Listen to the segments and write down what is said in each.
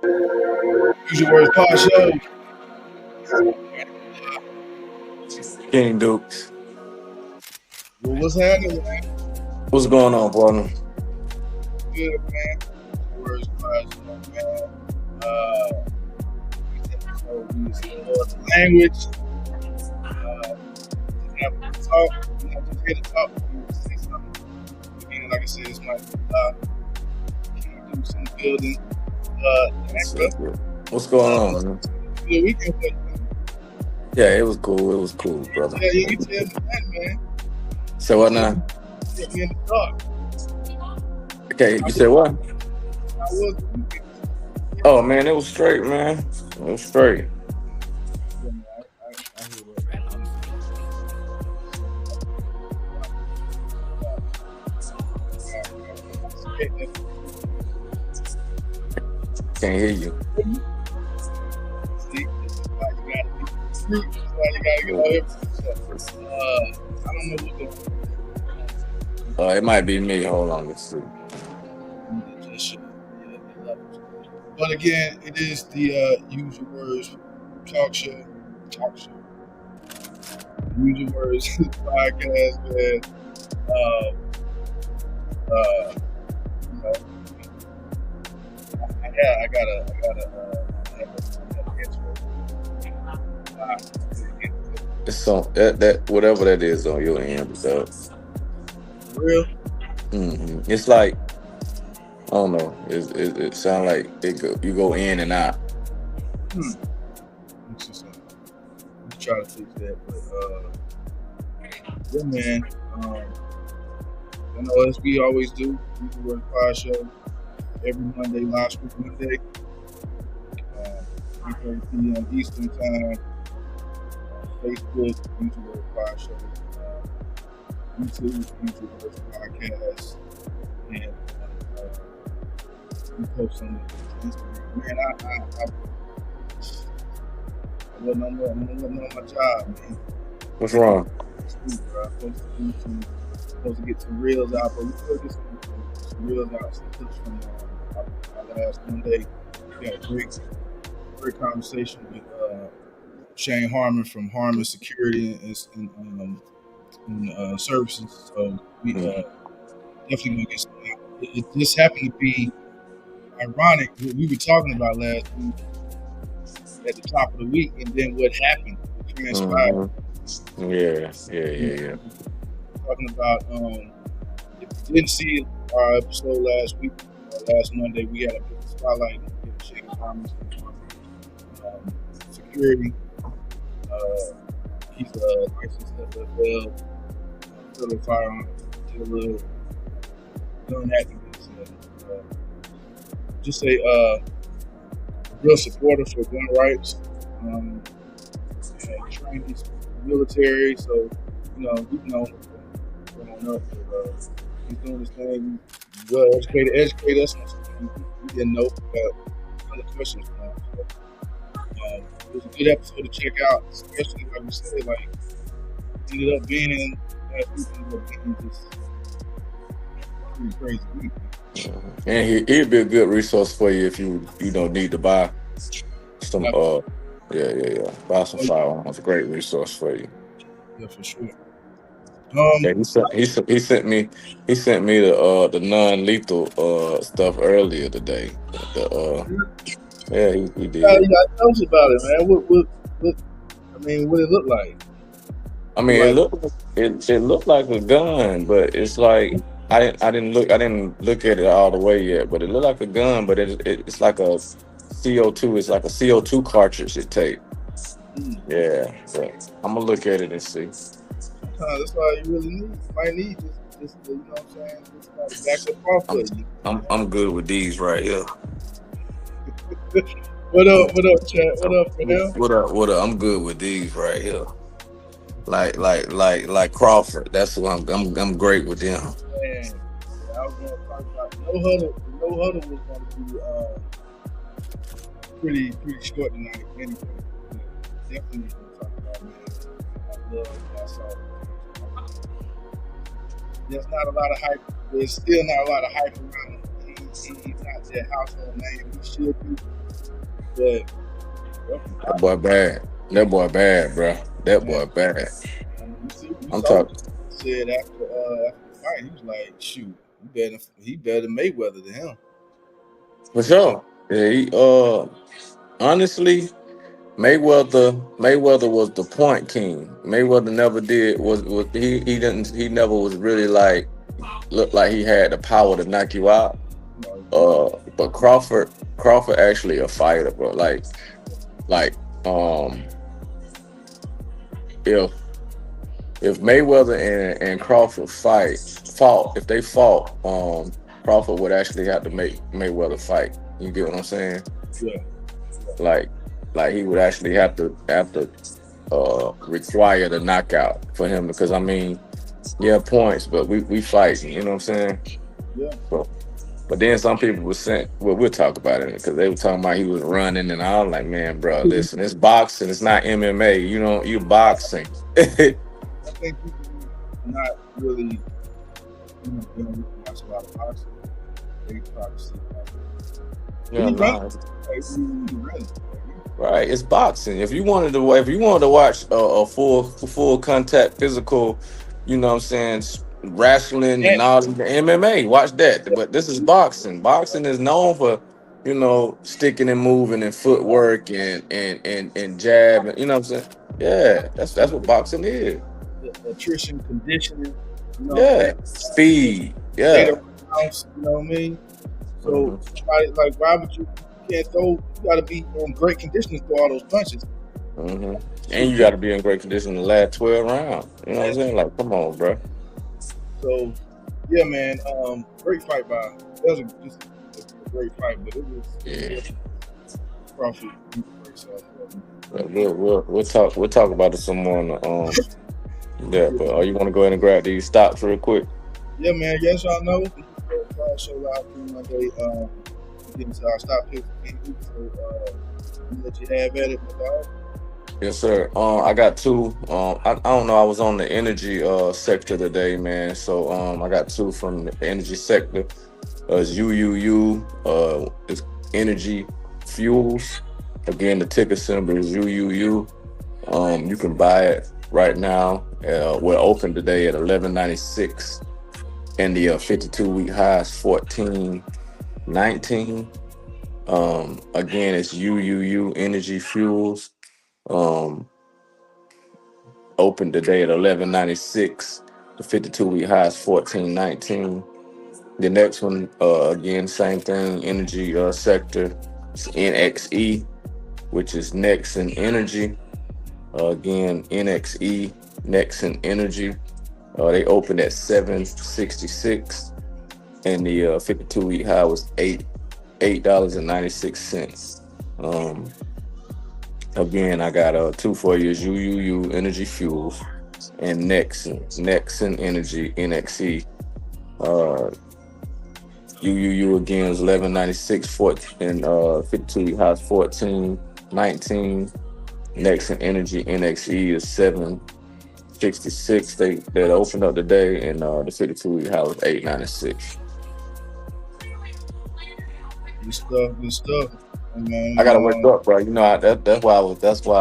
Usual Words Podshow. King Dukes. Well, what's happening, man? What's going on, partner? Good, man. Usual Words Podshow, man. Uh, so we explore the language. Just have a talk. We're not just here to talk. We want to say something. Again, like I said, it's my King Dukes in the building. Bro. What's going on, man? Good weekend for you, man. Yeah, it was cool. It was cool, brother. Yeah, you tell me that, man. So what now? Get me in the dark. Okay, you said what? How was the weekend? Oh man, it was straight, man. It was straight. Yeah, man, I hear that. Can't hear you. See, this is why you gotta be fruit. This is why you gotta get all everything. I don't know what the It might be me. Hold on, let's see. But again, it is the Usual Words talk show. Usual Words podcast, man. You know, I gotta It's on that whatever that is on your end, so. real. It's like I don't know. It sounds like you go in and out. Try to fix that, but yeah, man. I know as we always do, Usual Words Podshow every Monday, live stream Monday, 3:30 p.m. Eastern Time. Facebook, Usual Words Podshow, YouTube, Usual Words Podcast, and we post on Instagram. Man, I wasn't on my job, man. What's wrong? I'm supposed to get some reels out, but we still get some reels out, some clips from our last Monday. We had a great conversation with Shane Harmon from Harmon Security and Services. So we definitely gonna get some out. It just happened to be ironic what we were talking about last week at the top of the week, and then what happened, what transpired. Yeah. Talking about if you didn't see our episode last week, last Monday, we had a big spotlight on Shane Harmon Security. He's a licensed FFL, federal firearm dealer, gun activist, and just a real supporter for gun rights. And trained his military, so we've known growing up. He's doing his thing. Well, educate us on something we didn't know, but other questions from him. So, it was a good episode to check out, especially like we said, like ended up being just pretty crazy week. And he'd be a good resource for you if you don't need to buy some buy some firearms. A great resource for you. Yeah, for sure. Yeah, he sent me the non-lethal stuff earlier today. He did. Yeah, tell us about it, man. What it looked like. I mean, it looked like a gun, but it's like I didn't look at it all the way yet. But it looked like a gun, but it's like a CO2. It's like a CO2 cartridge it takes. Yeah, so I'm gonna look at it and see. That's why you really might need just you know what I'm saying, just back up off. I'm good with these right here. What up, chat? What up, man? What up? I'm good with these right here. Like Crawford. That's who I'm great with them. Man, I was gonna talk about no huddle. No huddle was gonna be pretty short tonight anyway. Definitely gonna talk about, man. I love what I saw. There's not a lot of hype. There's still not a lot of hype around him. He's not that household name. He should be. But well, That boy bad. That boy bad, bro. That man, boy bad. you I'm saw what talking you said after the fight. He was like, "Shoot, he better Mayweather than him." for He told sure. Yeah, honestly, Mayweather was the point king. Mayweather never did was he never was really like looked like he had the power to knock you out. But Crawford actually a fighter, bro. Like um if if Mayweather and Crawford if they fought, Crawford would actually have to make Mayweather fight. You get what I'm saying? yeah, Like like he would actually have to require the knockout for him because I mean, yeah, points, but we fighting, you know what I'm saying? yeah, So but then some people were saying, well, we'll talk about it because they were talking about he was running, and I was like, man, bro, listen, it's boxing, it's not MMA. You know, you boxing. I think people who not really, they don't really watch a lot of boxing. They probably see like, Yeah, he running, no, like, he running. right. It's boxing. If you wanted to watch a full contact physical, you know what I'm saying, wrestling And and all the MMA, watch that. But this is boxing. Boxing is known for, sticking and moving and footwork and jab, and you know what I'm saying? Yeah, that's what boxing is. the nutrition, conditioning, Yeah. Speed. state of Yeah. house, you know what I mean? So hmm why would you can't throw? You got to be on great condition to throw all those punches. hmm And Shoot, you got to be in great condition the last 12 rounds. You know what I'm that's saying? Like, come on, bro. so. Yeah, man. Great fight by. That was just a great fight, but it Yeah. was Crawford. So, We'll talk about it some more on the yeah, but you want to go ahead and grab these stops real quick? yeah, man. Yes, y'all know. Show live every Monday. Getting to our stop picks. So, I'm gonna let you have at it, my dog. Yes, sir. I got two. I don't know. I was on the energy sector today, man. So I got two from the energy sector. It's UUU. It's energy fuels. Again, the ticker symbol is UUU. You can buy it right now. We're open today at 11.96, and the 52-week high is 14.19. Again, it's UUU Energy Fuels. Um, Open today at 11.96. The 52-week high is 14.19. The next one, again, same thing, energy sector. It's NXE, which is Nexen Energy. Again, NXE, Nexen Energy. They opened at 7.66, and the 52-week high was $8.96. Again, I got two for you: UUU Energy Fuels and Nexen Energy NXE. Uh, UUU again is 11.96, and 52-week high is 14.19. Nexen Energy NXE is 7.66. They opened up today, and the 52-week high was 8.96. Good stuff. Good stuff. And I gotta wake then, up, bro. You know, that's why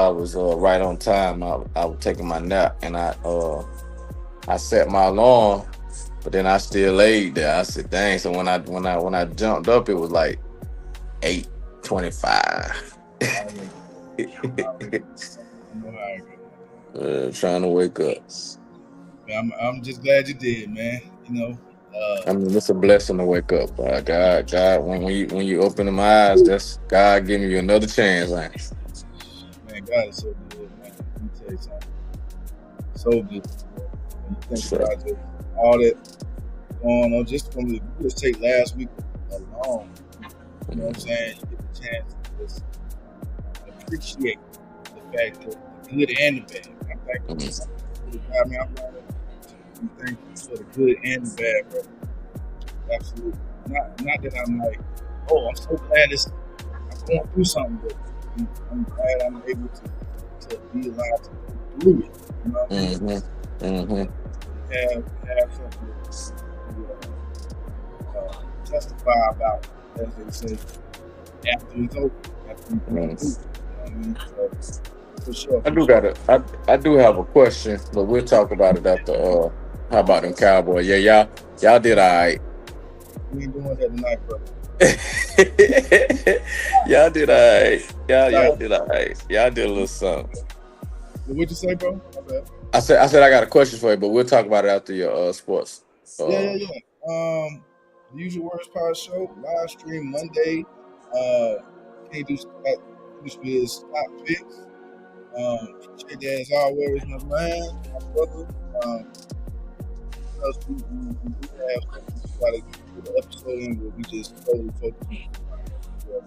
I was right on time. I was taking my nap, and I set my alarm, but then I still laid there. I said, "Dang!" So when I jumped up, it was like 8:25. already, I know how it Trying to wake up. Man, I'm just glad you did, man. I mean, it's a blessing to wake up. God, when you open my eyes, that's God giving you another chance, man. man, God is so good, man. Let me tell you something. So good. When you think So, about just all that going on, just from the just take last week alone, you know what I'm saying? You get the chance to just appreciate the fact that the good and the bad. I'm thankful mhm. for the God, man. I'm thankful for the good and the bad, bro. Absolutely. Not that I'm like, oh, I'm so glad I'm going through something, but I'm glad I'm able to be alive to go through it. You know what I mean? Mhm. Mhm. Have something to testify about, as they say, after it's over. That's what you can do. You Mm. know what I mean? So for sure, I for do sure. got I do have a question, but we'll talk about it after. How about them Cowboys? Yeah, y'all did all right. We ain't doing that tonight, brother. Y'all did all right. Y'all Nah, did all right. Y'all did a little something. what'd you say, bro? My bad. I said I got a question for you, but we'll talk about it after your sports. Yeah, yeah, Uh, yeah. The Usual Words Podshow live stream Monday. Uh, can't do that. Finish with his top picks. Appreciate that as always, my man, my brother. Because we do have something we gotta get an episode in where we just totally focus on football.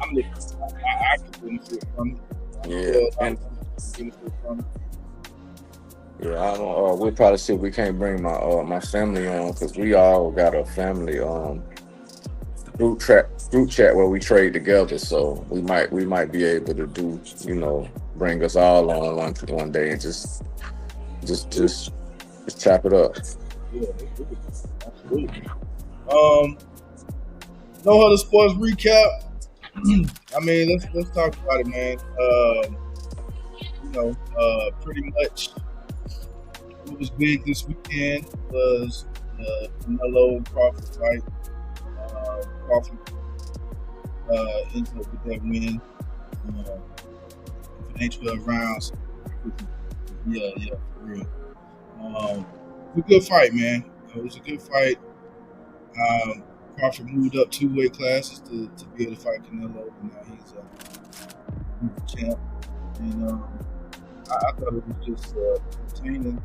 I'm looking. I can benefit from it. I'm sure yeah, a lot of and people can benefit from it. yeah, I don't. We'll probably see if we can't bring my family on because we all got a family group chat where we trade together. So we might be able to do bring us all on one day and just Absolutely. just just chop it up. Yeah, let's do it. Absolutely. Um, no other sports recap. I mean, let's talk about it, man. Pretty much what was big this weekend was Canelo and Crawford fight. Crawford ends up with that win. If it ain't 12 rounds, yeah, yeah, for real. It was a good fight, man. It was a good fight. Crawford moved up two weight classes to be able to fight Canelo, and now he's the champ. And I thought it was just entertaining.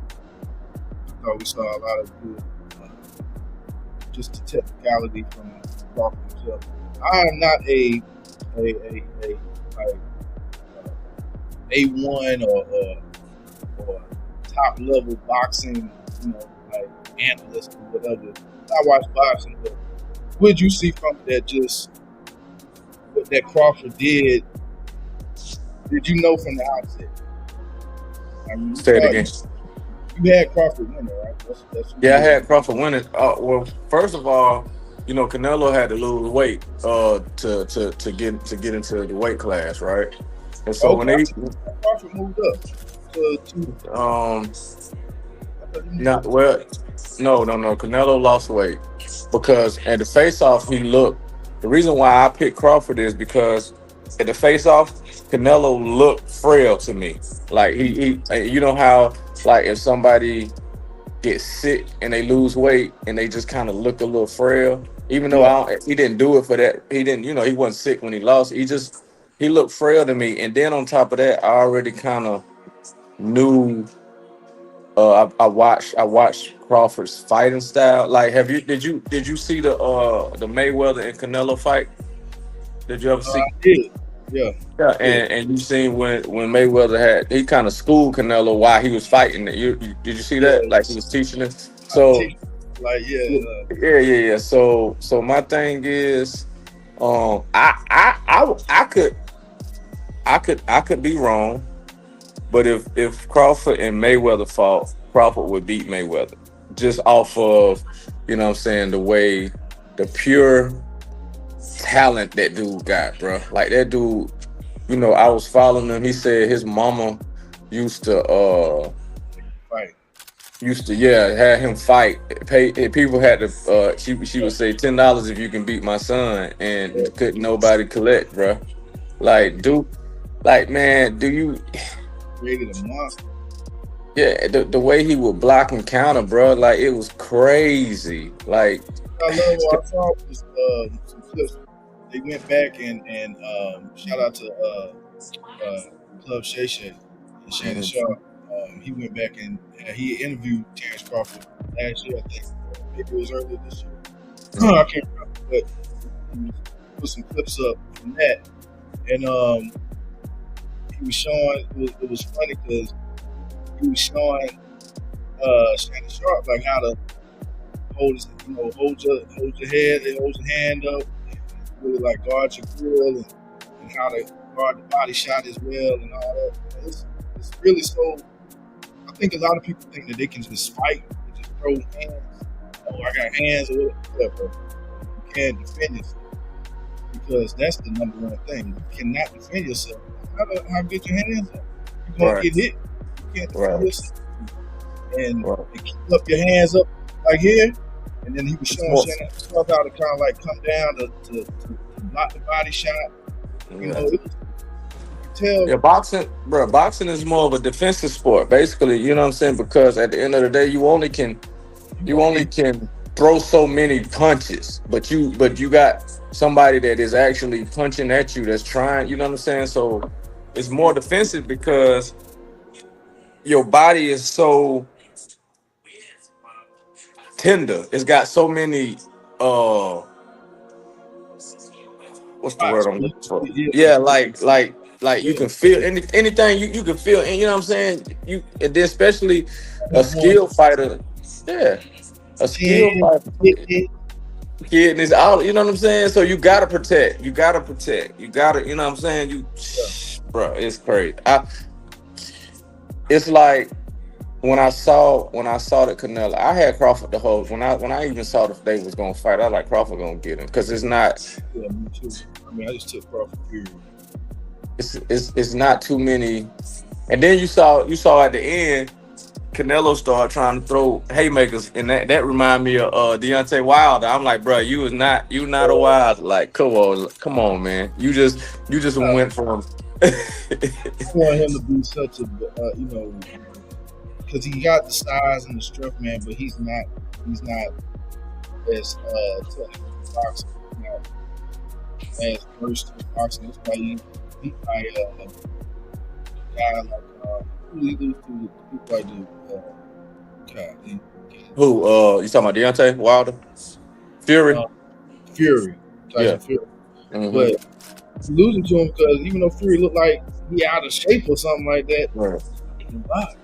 I thought we saw a lot of good, just the technicality from Crawford himself. I am not a like A1 or top level boxing, like analyst or whatever. I watch boxing, but what did you see from that? Just what that Crawford did? Did you know from the outset? I mean, Say it again. you had Crawford winning, right? That's who Yeah, I you had Crawford winning. Well, first of all, Canelo had to lose weight to get into the weight class, right? And so when okay. they Crawford moved up to two. um I thought he moved not up to well no Canelo lost weight because at the face off he looked. The reason why I picked Crawford is because at the face off Canelo looked frail to me. Like he you know how like if somebody get sick and they lose weight and they just kind of look a little frail. Even though yeah, he didn't do it for that, he didn't. He wasn't sick when he lost. He looked frail to me. And then on top of that, I already kind of knew. I watched Crawford's fighting style. Like, did you see the Mayweather and Canelo fight? Did you ever I see? did. Yeah, Yeah, I did. and you seen when Mayweather he kind of schooled Canelo while he was fighting it. Did you see that? Yeah, Like he was teaching it. I So teach. Like yeah, yeah, yeah. So my thing is, I could be wrong, but if Crawford and Mayweather fought, Crawford would beat Mayweather just off of, what I'm saying, the pure talent that dude got, bro. Like that dude, I was following him. He said his mama used to right. yeah had him fight. Pay people had to she would say $10 if you can beat my son, Yeah, and couldn't nobody collect, bro. Like like man, do you? created a monster. Yeah, the way he would block and counter, bro, like it was crazy. Like, I love what I saw was some clips. They went back and shout out to uh, Club Shay Shay and Shannon mhm, Sharp. He went back and he interviewed Terrence Crawford last year, I think. Maybe it was earlier this year. I mhm. can't remember, but he put some clips up from that, and he was showing. It was funny because he was showing Shannon Sharp like how to hold your head, and hold your hand up, and really like guard your grill, and how to guard the body shot as well, and all that. It's really so. I think a lot of people think that they can just fight and just throw hands. Oh, I got hands or whatever. You can't defend yourself. because that's the number one thing. You cannot defend yourself. How get your hands up? You're gonna Right. get hit. You can't defend Right. yourself. And Right. keep up your hands up like here. And then he was It's showing more. Shannon how to kind of like come down to block the body shot. You know, Yeah. it was, you could tell. Yeah, boxing, bro. Boxing is more of a defensive sport, basically. You know what I'm saying? Because at the end of the day, You you gonna only get can throw so many punches, but you got somebody that is actually punching at you, that's trying. You know what I'm saying? So it's more defensive because your body is so tender. It's got so many. Uh, what's the word spots. I'm looking for? Yeah, Yeah, like you yeah. can feel anything you can feel, and you know what I'm saying. You and then especially a He's going skill fighter, yeah, a skill 10, fighter 50. kid and it's all, you know what I'm saying. So you gotta protect, you gotta, you know what I'm saying. You, Yeah. bro, it's crazy. It's like when I saw the Canelo, I had Crawford the whole when I even saw that they was gonna fight, I like Crawford gonna get him because Yeah, me too. I mean, I just took Crawford period. it's not too many. And then you saw at the end, Canelo started trying to throw haymakers, and that remind me of Deontay Wilder. I'm like, bro, you not a Wilder. Like, come on, man. You just I went from. want him to be such a, because he got the size and the strength, man, but he's not as technical in boxing. He's not as versed in boxing. That's why he beat by a guy like who he lose to people like God, Who? You talking about Deontay Wilder? Fury? uh, Fury, Yeah. Tyson Fury. hmm But he losing to him because even though Fury looked like he out of shape or something like that, Right. he can box.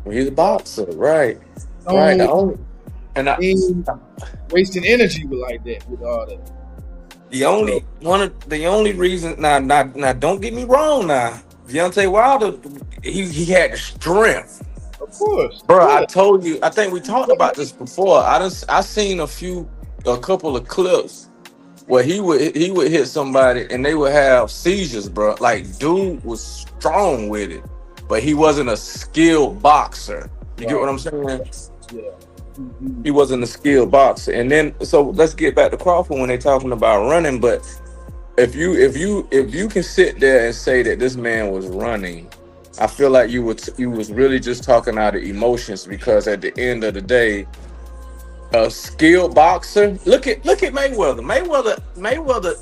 Well, he's a boxer, right? Right. Don't And I, ain't wasting energy with like that with all that. So the only reason now don't get me wrong now. Deontay Wilder, he had the strength. of course, Bro, I yeah, told you. I think we talked about this before. I seen a couple of clips where he would hit somebody and they would have seizures, bro. Like, dude was strong with it, but he wasn't a skilled boxer. You get what right, I'm saying? yeah. He wasn't a skilled boxer. And then, so let's get back to Crawford when they're talking about running. But if you can sit there and say that this man was running, I feel like you was really just talking out of emotions, because at the end of the day, a skilled boxer. Look at Mayweather. Mayweather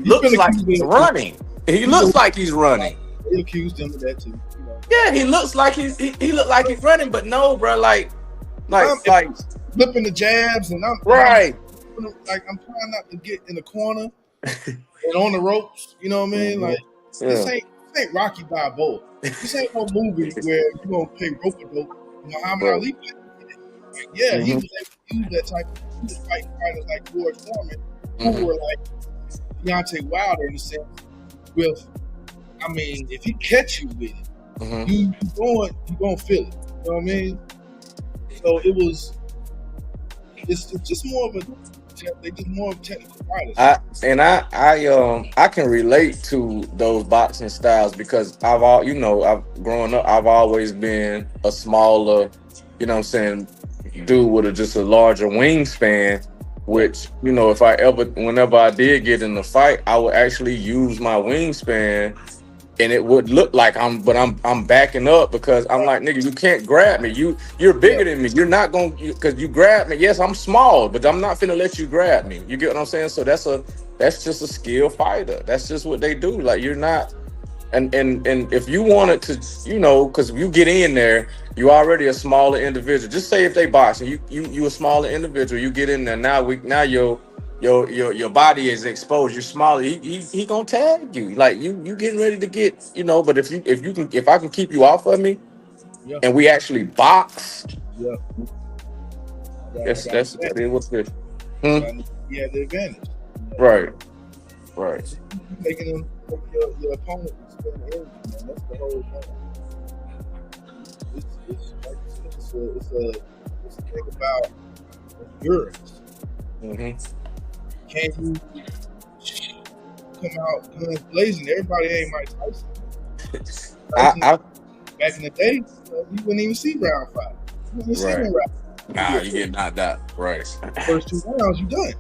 He's looks been like accused he's of running. He he's been looks like he's running. they accused him of that too. Yeah, he looks like he look like he's running, but no, bro. Like If like I'm flipping the jabs and I'm right. like I'm trying not to get in the corner and on the ropes, you know what I mean? Mhm. Like this Yeah. ain't Rocky Balboa. This ain't no movie where you gonna play rope a dope. Muhammad Right. Ali played it. Like, yeah, he hmm was able to use that type of he was fighting fighters like George Foreman, who hmm were like Deontay Wilder in a sense. With I mean, if he catch you with it, hmm you gonna feel it. You know what I mean? So it's just more of a they just more of technical fighters. I can relate to those boxing styles because I've growing up, I've always been a smaller, what I'm saying, dude with just a larger wingspan. Yeah, Which, whenever I did get in the fight, I would actually use my wingspan, and it would look like I'm backing up, because I'm like, nigga, you can't grab me. You're yeah, bigger than me. You're not going, because you grab me. Yes, I'm small, but I'm not finna let you grab me. You get what I'm saying? So that's just a skill fighter. That's just what they do. Like, you're not. And if you wanted to, because you get in there, you already a smaller individual. Just say if they boxing, you a smaller individual. You get in there now your body is exposed. You're smaller. He gonna tag you. Like, you getting ready to get. But if I can keep you off of me yeah, and we actually box, yeah. I that's got that's that. that is what's good. Hmm? He had the advantage. Right. Right. You making him your opponent expend energy, man. That's the whole thing. It's like I said, it's a thing about endurance. hmm Can you come out guns blazing. Everybody ain't Mike Tyson. I Back in the day, you wouldn't even see round 5. You wouldn't see right. no round. Nah, you get knocked out. Right. First 2 rounds, you done.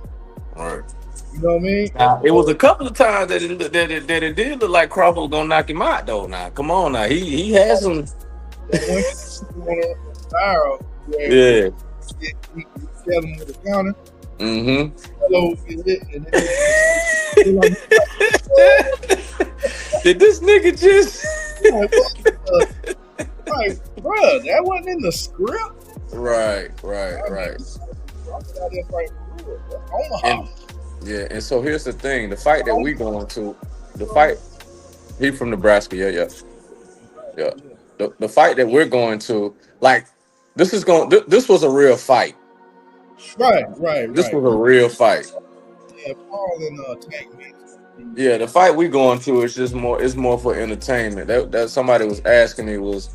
Right. You know what I mean? Now, it was a couple of times that it did look like Crawford was gonna knock him out though. Now, come on now. He had some That one on viral where yeah. he killed him with a counter. Mm-hmm. Hello, get hit, and then Did this nigga just like, bruh, that wasn't in the script. Right. Omaha. And yeah, and so here's the thing: the fight that we going to, the fight. He from Nebraska, yeah. The fight that we're going to, like, this is going. This was a real fight. Right. This was a real fight. Yeah, Paul and Tank man. Yeah, the fight we going to is just more. It's more for entertainment. That somebody was asking me was,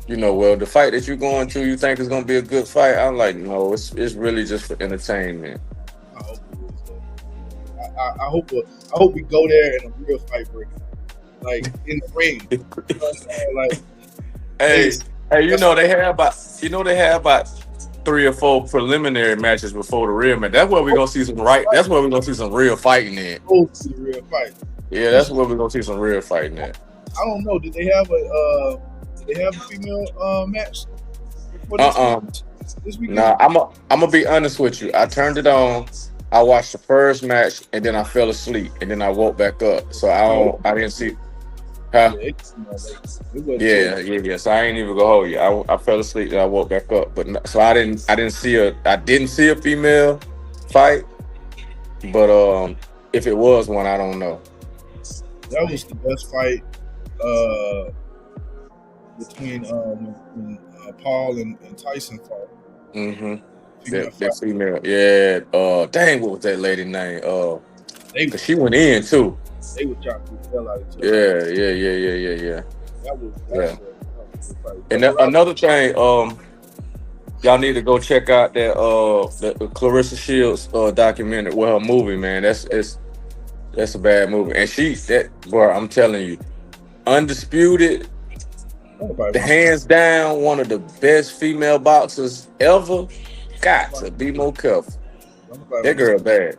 well, the fight that you're going to, you think is going to be a good fight? I'm like, no, it's really just for entertainment. I hope it is. I hope we go there in a real fight break, like in the ring. You know what I'm saying? Like, hey, they have about 3 or 4 preliminary matches before the real match. That's where we're gonna see some That's where we're gonna see some real fighting in. The real fight. Yeah, that's where we're gonna see some real fighting in. I don't know. Did they have a female match? This weekend? Nah, I'm gonna be honest with you. I turned it on. I watched the first match and then I fell asleep and then I woke back up. So I didn't see. Huh? Yeah. So I ain't even gonna hold you. I fell asleep and I woke back up. But so I didn't see a female fight. But if it was one, I don't know. That was the best fight between when Paul and Tyson fought. Mm-hmm. That female, yeah. Dang, what was that lady name? Cause she went in too. They were trying to beat the hell out of each other. Yeah. That was fight. And another thing, y'all need to go check out that the Clarissa Shields documentary. Well, her movie, man. That's a bad movie. And bro, I'm telling you, undisputed, the hands down, one of the best female boxers ever. Got to be more careful. That girl bad.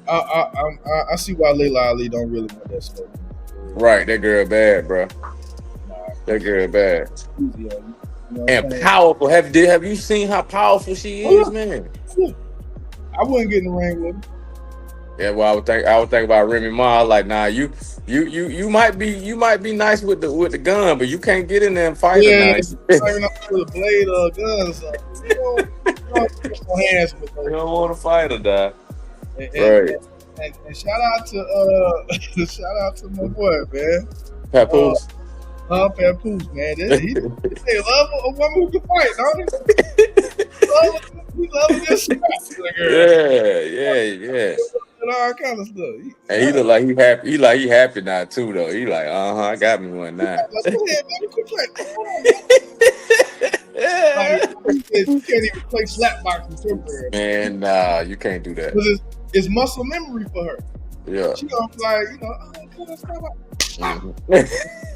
I see why Layla Ali don't really want that stuff. Right, that girl bad, bro. That girl bad. And powerful. Have you seen how powerful she is, man? Yeah. I wouldn't get in the ring with her. Yeah, well, I would think about Remy Ma. Like, nah, you might be nice with the gun, but you can't get in there and fight her. Fighting up with a blade or a gun or something. You don't want to fight her, dog. Right. And shout out to my boy, man. Papoose. Papoose, man. He love a woman who can fight, don't he? He love this scrap. Yeah. And all kind of stuff. And he look like he happy. He happy now too, though. He like, I got me one now. Go ahead, baby. Quit playing. You can't even play slapbox contemporary. Man, nah, you can't do that. Because it's muscle memory for her. Yeah. She gonna be like,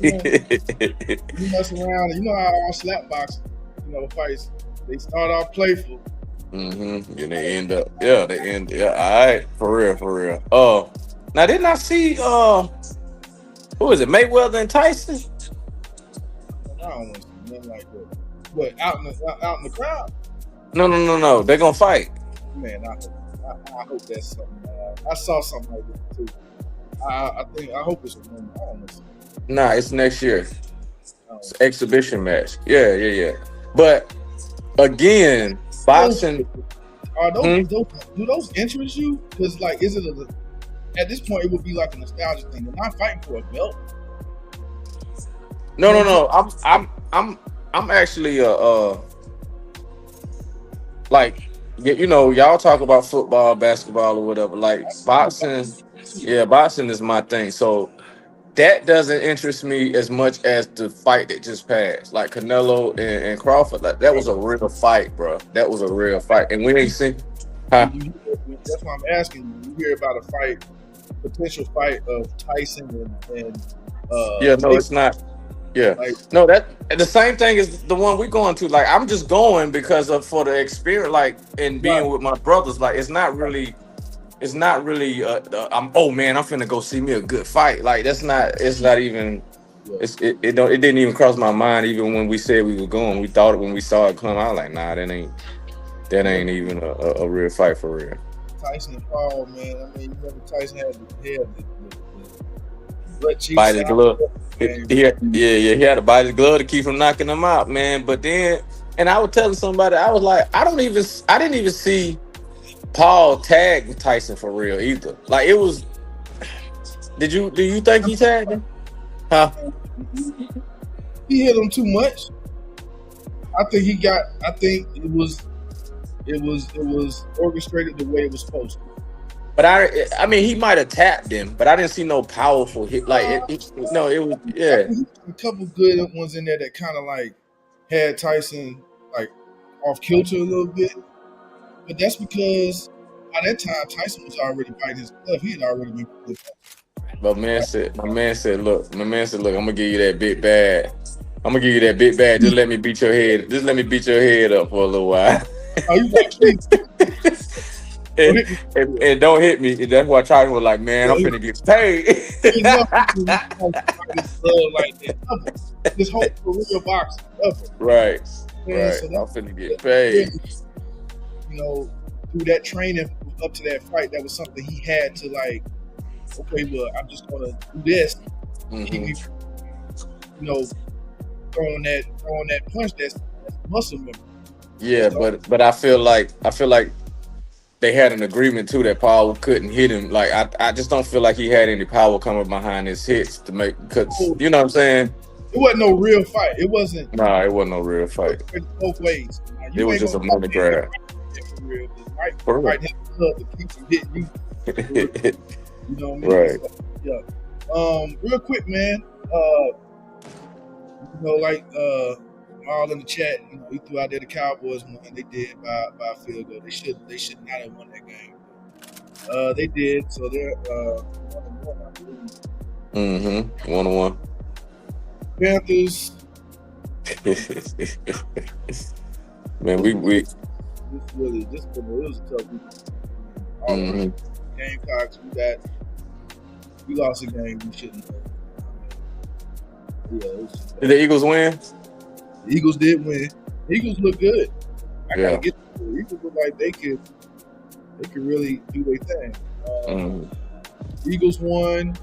you mess around. You know how all slapbox, fights, they start off playful. Mm-hmm. And they end up, all right, for real. Now didn't I see who is it? Mayweather and Tyson? I don't want to see nothing like that. What, out in the crowd? No. They're gonna fight. Man, I hope that's something. I saw something like that too. I hope it's a rumor. I don't know. Nah, it's next year. It's an exhibition match. Yeah. But again, boxing. Are those do those interest you? Because like, is it at this point it would be like a nostalgia thing? They're not fighting for a belt. No. I'm actually like, y'all talk about football, basketball, or whatever. Like boxing, boxing is my thing. So that doesn't interest me as much as the fight that just passed, like Canelo and Crawford. Like that was a real fight, bro. That was a real fight, and we ain't seen. That's why I'm asking you. You hear about a fight potential fight of Tyson and Yeah, no, Mayweather. it's not. Yeah, Like, no, that the same thing is the one we going to. Like, I'm just going because of for the experience, like, and right, being with my brothers. Like, it's not really. I'm oh man, I'm finna go see me a good fight. Like, that's not. It's not even. yeah, It don't. It didn't even cross my mind. Even when we said we were going, we thought it when we saw it come. I was like, nah, that yeah. ain't even a real fight for real. Tyson and Paul, man. I mean, you remember Tyson had the butt cheeks Bite his out, glove. man. He had to bite his glove to keep from knocking him out, man. But then, and I was telling somebody, I was like, I didn't even see Paul tag with Tyson for real either. Like it was. Do you think he tagged him? Huh? He hit him too much. I think he got. I think it was orchestrated the way it was supposed to. But I mean, he might have tapped him, but I didn't see no powerful hit. Like no, it was I yeah. think he put a couple good ones in there that kind of like had Tyson like off kilter a little bit. But that's because by that time Tyson was already biting his glove. He had already been flipped But my man said, look, I'm gonna give you that big bad. I'm gonna give you that big bad. Just let me beat your head. Just let me beat your head up for a little while. Oh, you like, please don't and, hit me. and don't hit me. And that's why Charlie was like, man, I'm Yeah, finna get paid. he enough people who bite his glove like that. Ever. This whole career boxing ever. right, Man, right. so I'm that's finna get paid. really, through that training up to that fight, that was something he had to like. Okay, well, I'm just gonna do this. He hmm be, throwing that punch that's muscle memory. Yeah, So, but I feel like they had an agreement too that Paul couldn't hit him. Like I just don't feel like he had any power coming behind his hits to make. Cause so you know what I'm saying. it wasn't no real fight. It wasn't. Nah, it wasn't no real It was fight. both ways. Now, It you was ain't just gonna a stop money me if grab. Mike for real. Because Mike For real. might have a club to keep from hitting you. For real. You know what I mean? Right. So, yeah. Real quick, man. Like all in the chat, he threw out there the Cowboys won. They did by a field goal. They should not have won that game. They did, so they're 1-1, I believe. 1-1. Panthers. Man, This we it was a tough week. All of hmm us. Gamecocks, we lost a game we shouldn't have. Yeah, Did the Eagles win? the Eagles did win. The Eagles look good. I gotta Yeah. get to the Eagles look like they could really do their thing. hmm Eagles won.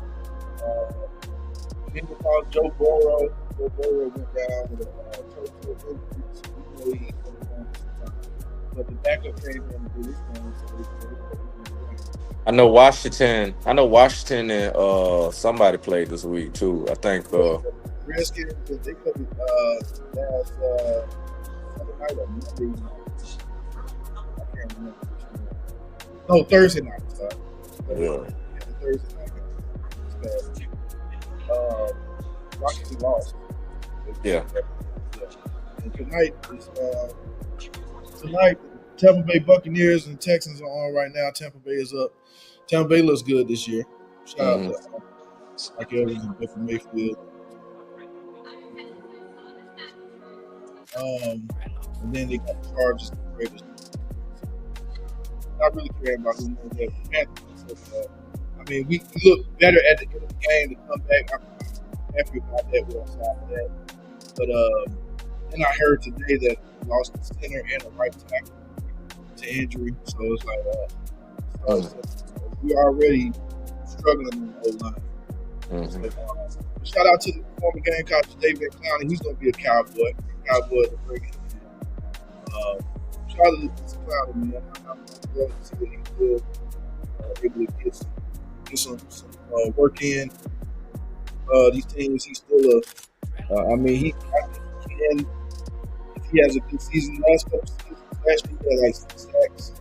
Then we called Joe Burrow. Joe Burrow went down with a toe injury. He could have won sometime. But the backup came in and did his thing. So they I know Washington. And somebody played this week too. I think Redskins, they played last Sunday night or Monday night. I can't remember which one. No, Thursday night. Sorry. yeah. The Thursday night game. It's bad. Washington lost. Yeah. And tonight Tampa Bay Buccaneers and Texans are on right now. Tampa Bay is up. Tampa Bay looks good this year. Shout out hmm to Mike Evans and Baker Mayfield. And then they got the Chargers and the Raiders. Not really caring about who won that. Panthers. I mean, we look better at the end of the game to come back. I'm happy about that. We're outside of that. But then I heard today that we lost the center and the right tackle to injury. So it's like we're already struggling in the O-line. Shout out to the former Gamecock David Clowney. He's going to be a Cowboy. Cowboy at the break. Shout out to Clowney, man. I'm glad to see that he's still able to get some work in. These teams, he's still I think he can, if he has a good season. Last couple seasons, last year he had like 6 sacks.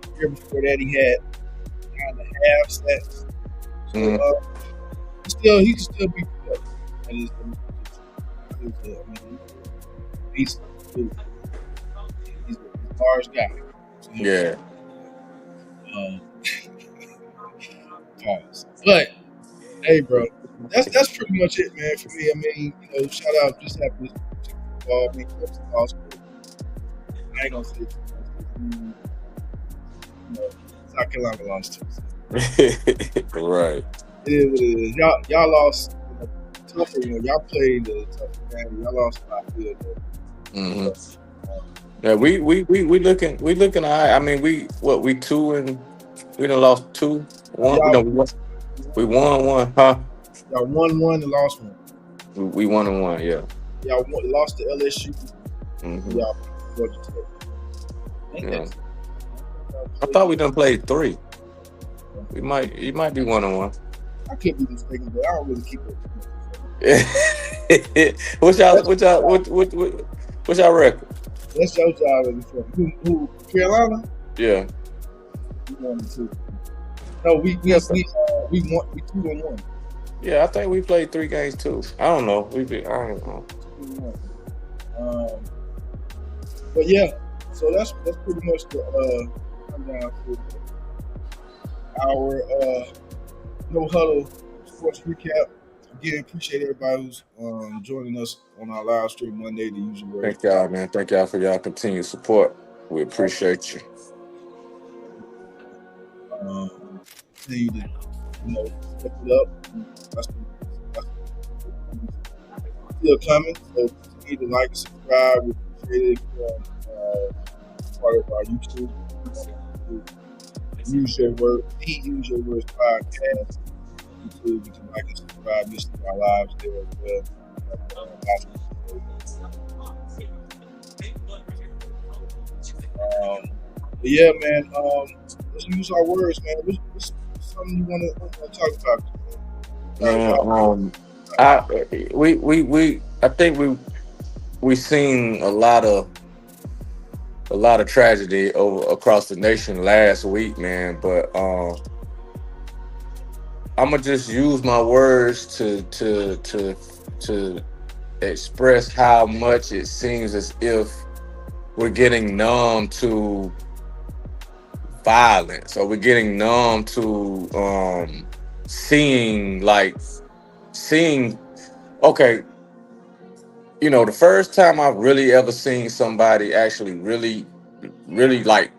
The year before that, he had 9.5 sacks. So he can still be productive. He's a large guy. So, Yeah. Pause. But hey, bro, that's pretty much it, man. For me, I mean, shout out, just happy to see football. I mean, Clemson lost, but I ain't gonna say too much. 'Cause, South Carolina lost too. So Right. it is what it is. Y'all lost tougher. Y'all played the tougher game. Y'all lost by a field goal. Hmm. So, Yeah, we looking all right. I mean, we done lost two, one. y'all, No, we won one, huh? y'all won one and lost one. We won and one, yeah. Lost to LSU. Hmm. Y'all Georgia Tech. Ain't Yeah. that? I thought we done played three. You might be 1-1. I could be mistaken, but I don't really keep it. What's y'all That's what's y'all record? that's your job as a fan. Who Carolina? Yeah. We won the two. No, we Yes, sir. won. We 2-1. Yeah, I think we played 3 games too. I don't know. I don't know. 2-1. But yeah, so that's pretty much the rundown for our no huddle sports recap. Again, appreciate everybody who's joining us on our live stream Monday. The usual words. Thank y'all, man. Thank y'all for y'all continued support. We appreciate you. Continue to step it up. That's still coming. So continue to like and subscribe. We appreciate it. Part of our YouTube. Use your word. Use your words podcast. YouTube. You can like and subscribe. Listen to our lives there as well. But yeah, man. Let's use our words, man. What's something you want to talk about? Man, I think we seen a lot of tragedy over across the nation last week, man. But I'm gonna just use my words to express how much it seems as if we're getting numb to violence, or we're getting numb to seeing seeing. Okay, the first time I've really ever seen somebody actually really like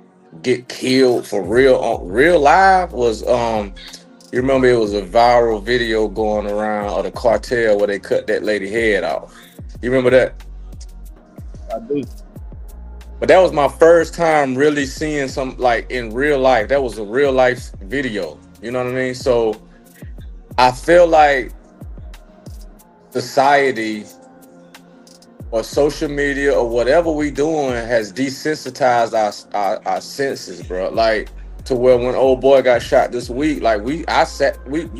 get killed for real on real live was you remember it was a viral video going around of the cartel where they cut that lady head off. You remember that? I do. But that was my first time really seeing some like in real life. That was a real life video. You know what I mean? So I feel like society or social media or whatever we doing has desensitized our senses, bro. Like to where when old boy got shot this week, like you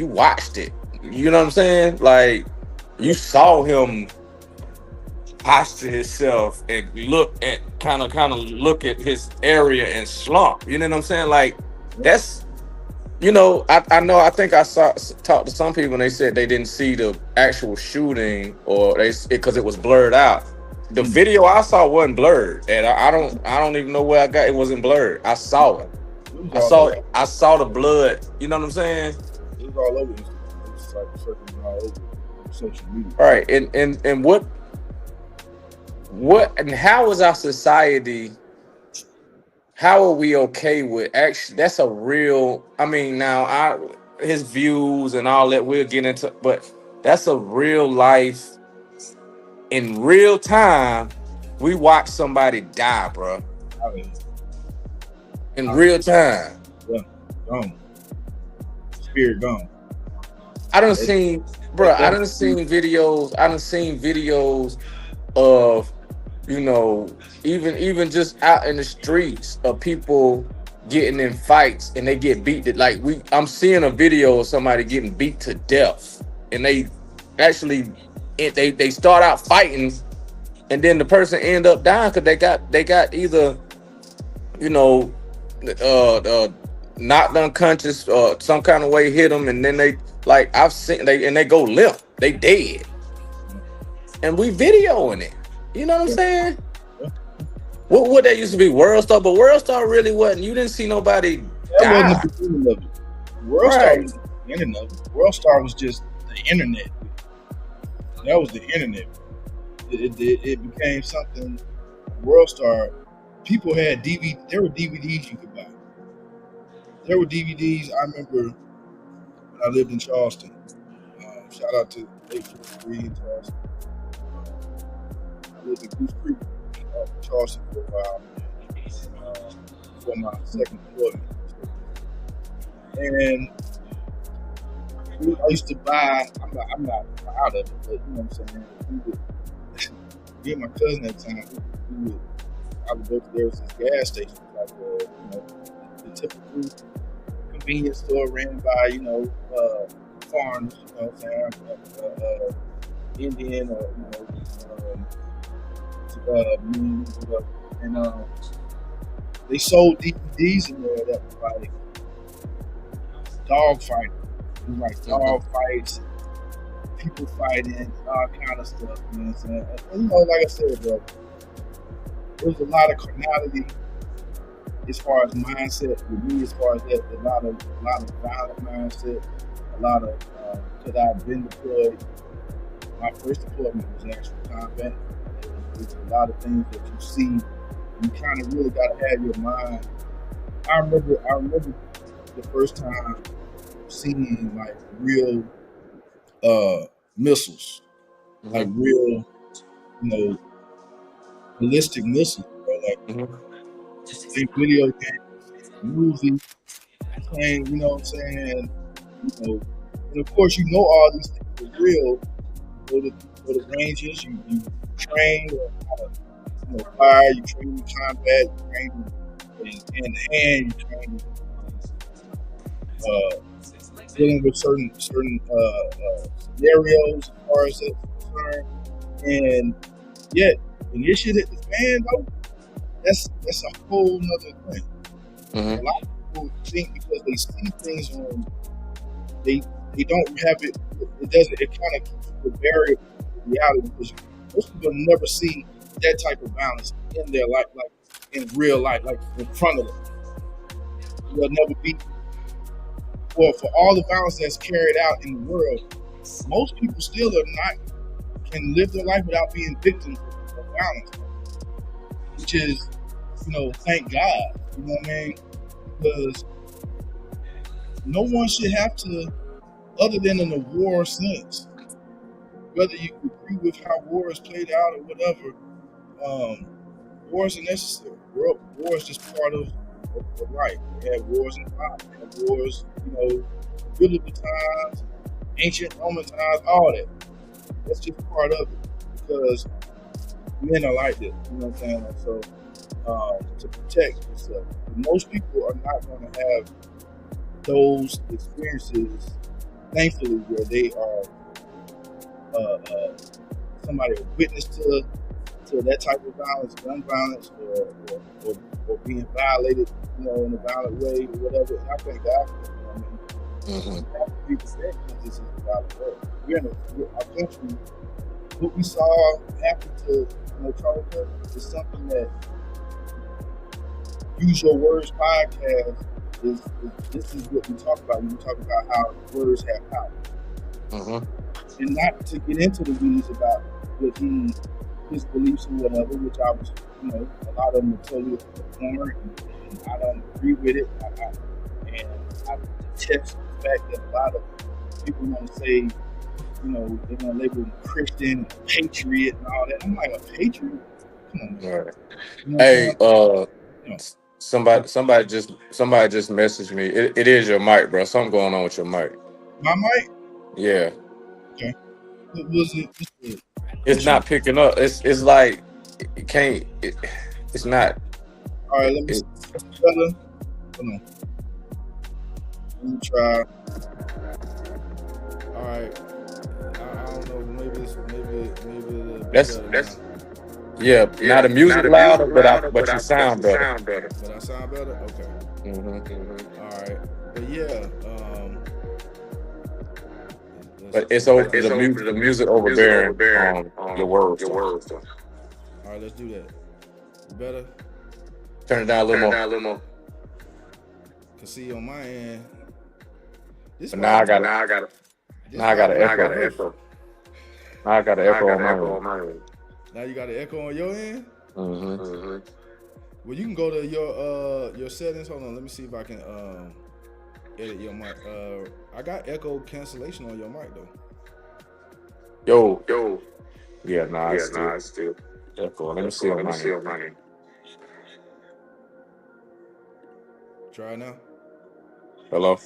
watched it. You know what I'm saying? Like you saw him posture himself and look at kind of look at his area and slump. You know what I'm saying? Like that's I know. I think I talked to some people and they said they didn't see the actual shooting or because it was blurred out. The video I saw wasn't blurred, and I don't even know where I got it. Wasn't blurred. I saw it. I saw the blood. You know what I'm saying? It was all over. It was like circling all over social media. All right, and what and how is our society? How are we okay with actually? That's a real. I mean, now his views and all that we'll get into, but that's a real life. In real time, we watch somebody die, bro. In real time. Yeah, gone. Spirit gone. I done seen videos. I done seen videos of, even just out in the streets of people getting in fights and they get beat. I'm seeing a video of somebody getting beat to death, and they actually they start out fighting, and then the person end up dying because they got either knocked unconscious or some kind of way hit them, and then I've seen they go limp, they dead, and we videoing it. You know what I'm saying? What that used to be World Star, but World Star really wasn't. You didn't see nobody die. That wasn't the beginning of it. World Star the internet. World Star was just the internet. That was the internet. It became something. World Star. People had DVD. There were DVDs you could buy. There were DVDs. I remember when I lived in Charleston. Shout out to 843 in Charleston. I lived in Goose Creek, Charleston for a while, for my second employment. And I used to buy. I'm not out of it, but you know what I'm saying. We would, me and my cousin at the time, I would go to there was this gas station, like the typical convenience store ran by farms, you know what I'm saying, Indian or whatever. And they sold DVDs in there that were like dog fighting. It was like dog fights, people fighting, and all kind of stuff. You know what I'm saying? And, like I said, bro, there was a lot of carnality as far as mindset with me, as far as that, a lot of violent mindset, a lot of because I've been deployed. My first deployment was actual combat. There's a lot of things that you see. You kind of really got to have your mind. I remember the first time seeing like real missiles, like real, ballistic missiles, bro. Like in video games, movies, playing, you know what I'm saying? And of course you know all these things are real. Go to the ranges, you train how to fire, you train in combat, you train in hand, you train dealing with certain scenarios as far as that's concerned. And yet when this shit hit the fan though, that's a whole nother thing. A lot of people think because they see things on they don't have it. It kind of keeps the barrier to reality because most people never see that type of violence in their life, like in real life, like in front of them. They'll never be. Well, for all the violence that's carried out in the world, most people still can live their life without being victims of violence, which is, thank God. You know what I mean? Because no one should have to, other than in a war sense, whether you agree with how war is played out or whatever, wars are necessary. War is just part of life. We had wars in the Bible. We had wars, biblical times, ancient Roman times, all that. That's just part of it because men are like this. You know what I'm saying? So to protect yourself, most people are not going to have those experiences. Thankfully, where they are somebody a witness to that type of violence, gun violence, or being violated, in a violent way or whatever. And I thank God for it. You know what I mean? Have to be prepared because this is a violent world. Our country, what we saw happen to Charlie Kirk is something that Use Your Words podcast is this is what we talk about when we talk about how words have power. And not to get into the weeds about what his beliefs and whatever, which I was, a lot of them are totally abhorrent, and I don't agree with it. And I detest the fact that a lot of people want to say, they want to label him Christian, patriot, and all that. I'm like, a patriot? Come on, man. Hey, somebody just messaged me. It is your mic, bro. Something going on with your mic. My mic? Yeah. Okay. What was it? It's not picking up. It's like it can't. It's not. All right, let me see. Better. Hold on. Let me try. All right. I don't know. Maybe That's. Yeah. Now the music louder, but you sound better. But I sound better. Okay. All right. But yeah. But it's over the music overbearing your words. All right, let's do that. Better. Turn it down a little more. Cause see on my end, This But mic, now I got an echo. Now I got an echo on my end. Now you got an echo on your end. Mm-hmm. Well, you can go to your settings. Hold on, let me see if I can edit your mic. I got echo cancellation on your mic though. Yo. Yeah, nah, it's still echo. Let me see on my end. Try it now. Hello.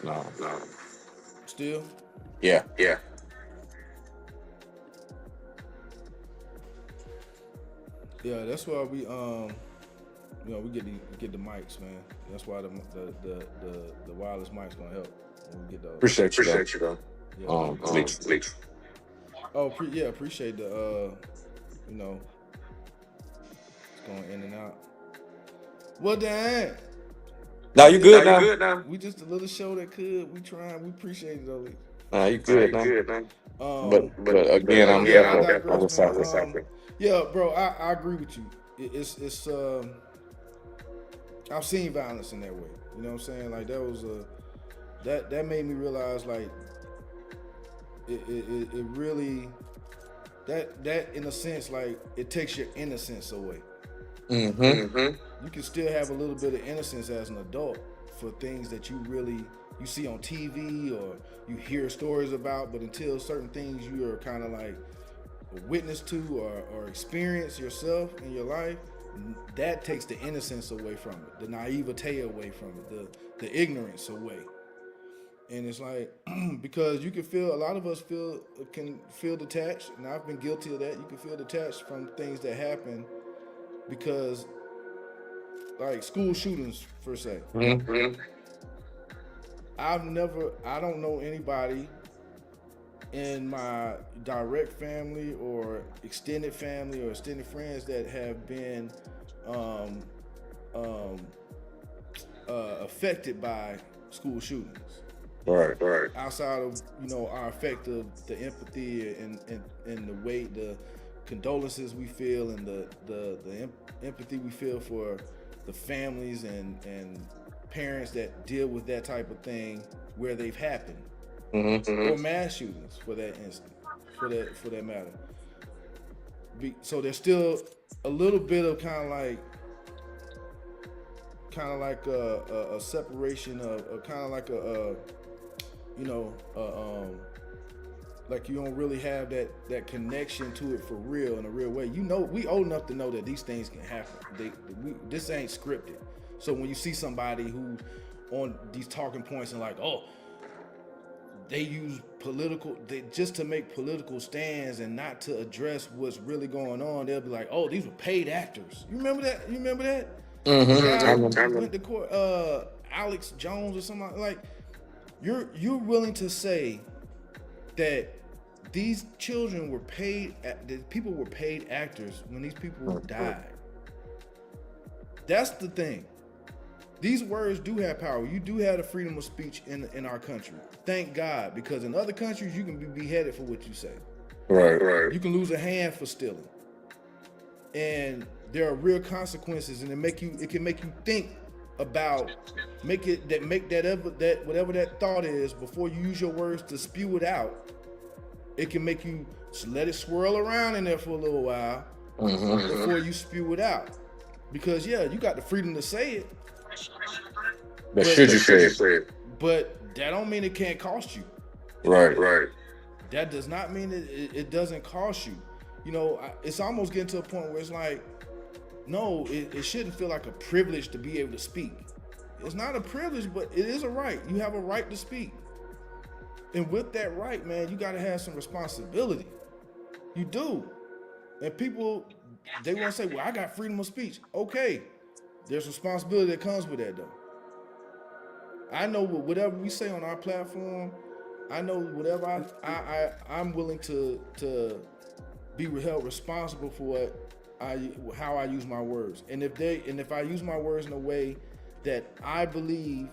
No. Still. Yeah. Yeah, that's why we we get the mics, man. That's why the wireless mics gonna help when we get those. Appreciate you though. Yeah. Please. Appreciate the it's going in and out. Well, Dan. Now you good now? We just a little show that could. We trying. We appreciate it though. Nah, you good now? But again, I'm echo. Yeah, bro, I agree with you. It's I've seen violence in that way. You know what I'm saying? Like that was that made me realize like it really that in a sense like it takes your innocence away. Mm-hmm. You can still have a little bit of innocence as an adult for things that you see on TV or you hear stories about, but until certain things you are kind of like a witness to or experience yourself in your life, that takes the innocence away from it, the naivete away from it, the ignorance away. And it's like because you can feel, a lot of us can feel detached, and I've been guilty of that. You can feel detached from things that happen because, like school shootings, per se. Mm-hmm. I don't know anybody in my direct family or extended family or extended friends that have been affected by school shootings. Right. Outside of our effect of the empathy and the way the condolences we feel and the empathy we feel for the families and parents that deal with that type of thing where they've happened, or mass shootings for that instance, for that matter. So there's still a little bit of kind of like a separation of kind of like like you don't really have that connection to it for real in a real way. We old enough to know that these things can happen. This ain't scripted. So when you see somebody who's on these talking points and like, oh, they use just to make political stands and not to address what's really going on, they'll be like, oh, these were paid actors. You remember that? Mm-hmm. Went to court, Alex Jones or something like. You're willing to say that these children were paid, that people were paid actors when these people died. That's the thing. These words do have power. You do have the freedom of speech in our country. Thank God, because in other countries you can be beheaded for what you say. Right. You can lose a hand for stealing, and there are real consequences, and it can make you think about whatever that thought is before you use your words to spew it out. It can make you let it swirl around in there for a little while before you spew it out. Because you got the freedom to say it. But should you say it? But that don't mean it can't cost you. Right. That does not mean it doesn't cost you. It's almost getting to a point where it's like, no, it shouldn't feel like a privilege to be able to speak. It's not a privilege, but it is a right. You have a right to speak. And with that right, man, you got to have some responsibility. You do. And people, they want to say, well, I got freedom of speech. Okay. There's responsibility that comes with that, though. I know whatever we say on our platform, I know whatever I'm willing to be held responsible for how I use my words. And if I use my words in a way that I believe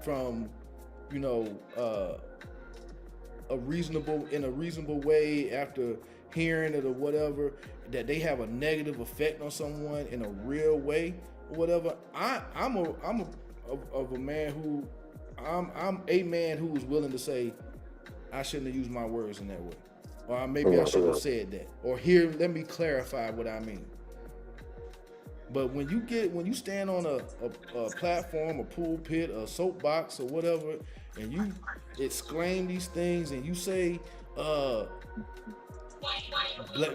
from, a reasonable way after hearing it or whatever, that they have a negative effect on someone in a real way or whatever, I'm a man who I'm a man who is willing to say I shouldn't have used my words in that way, or maybe I Correct. shouldn't have said that, or here let me clarify what I mean. But when you stand on a platform, a pulpit, a soapbox, or whatever, and you exclaim these things and you say, uh,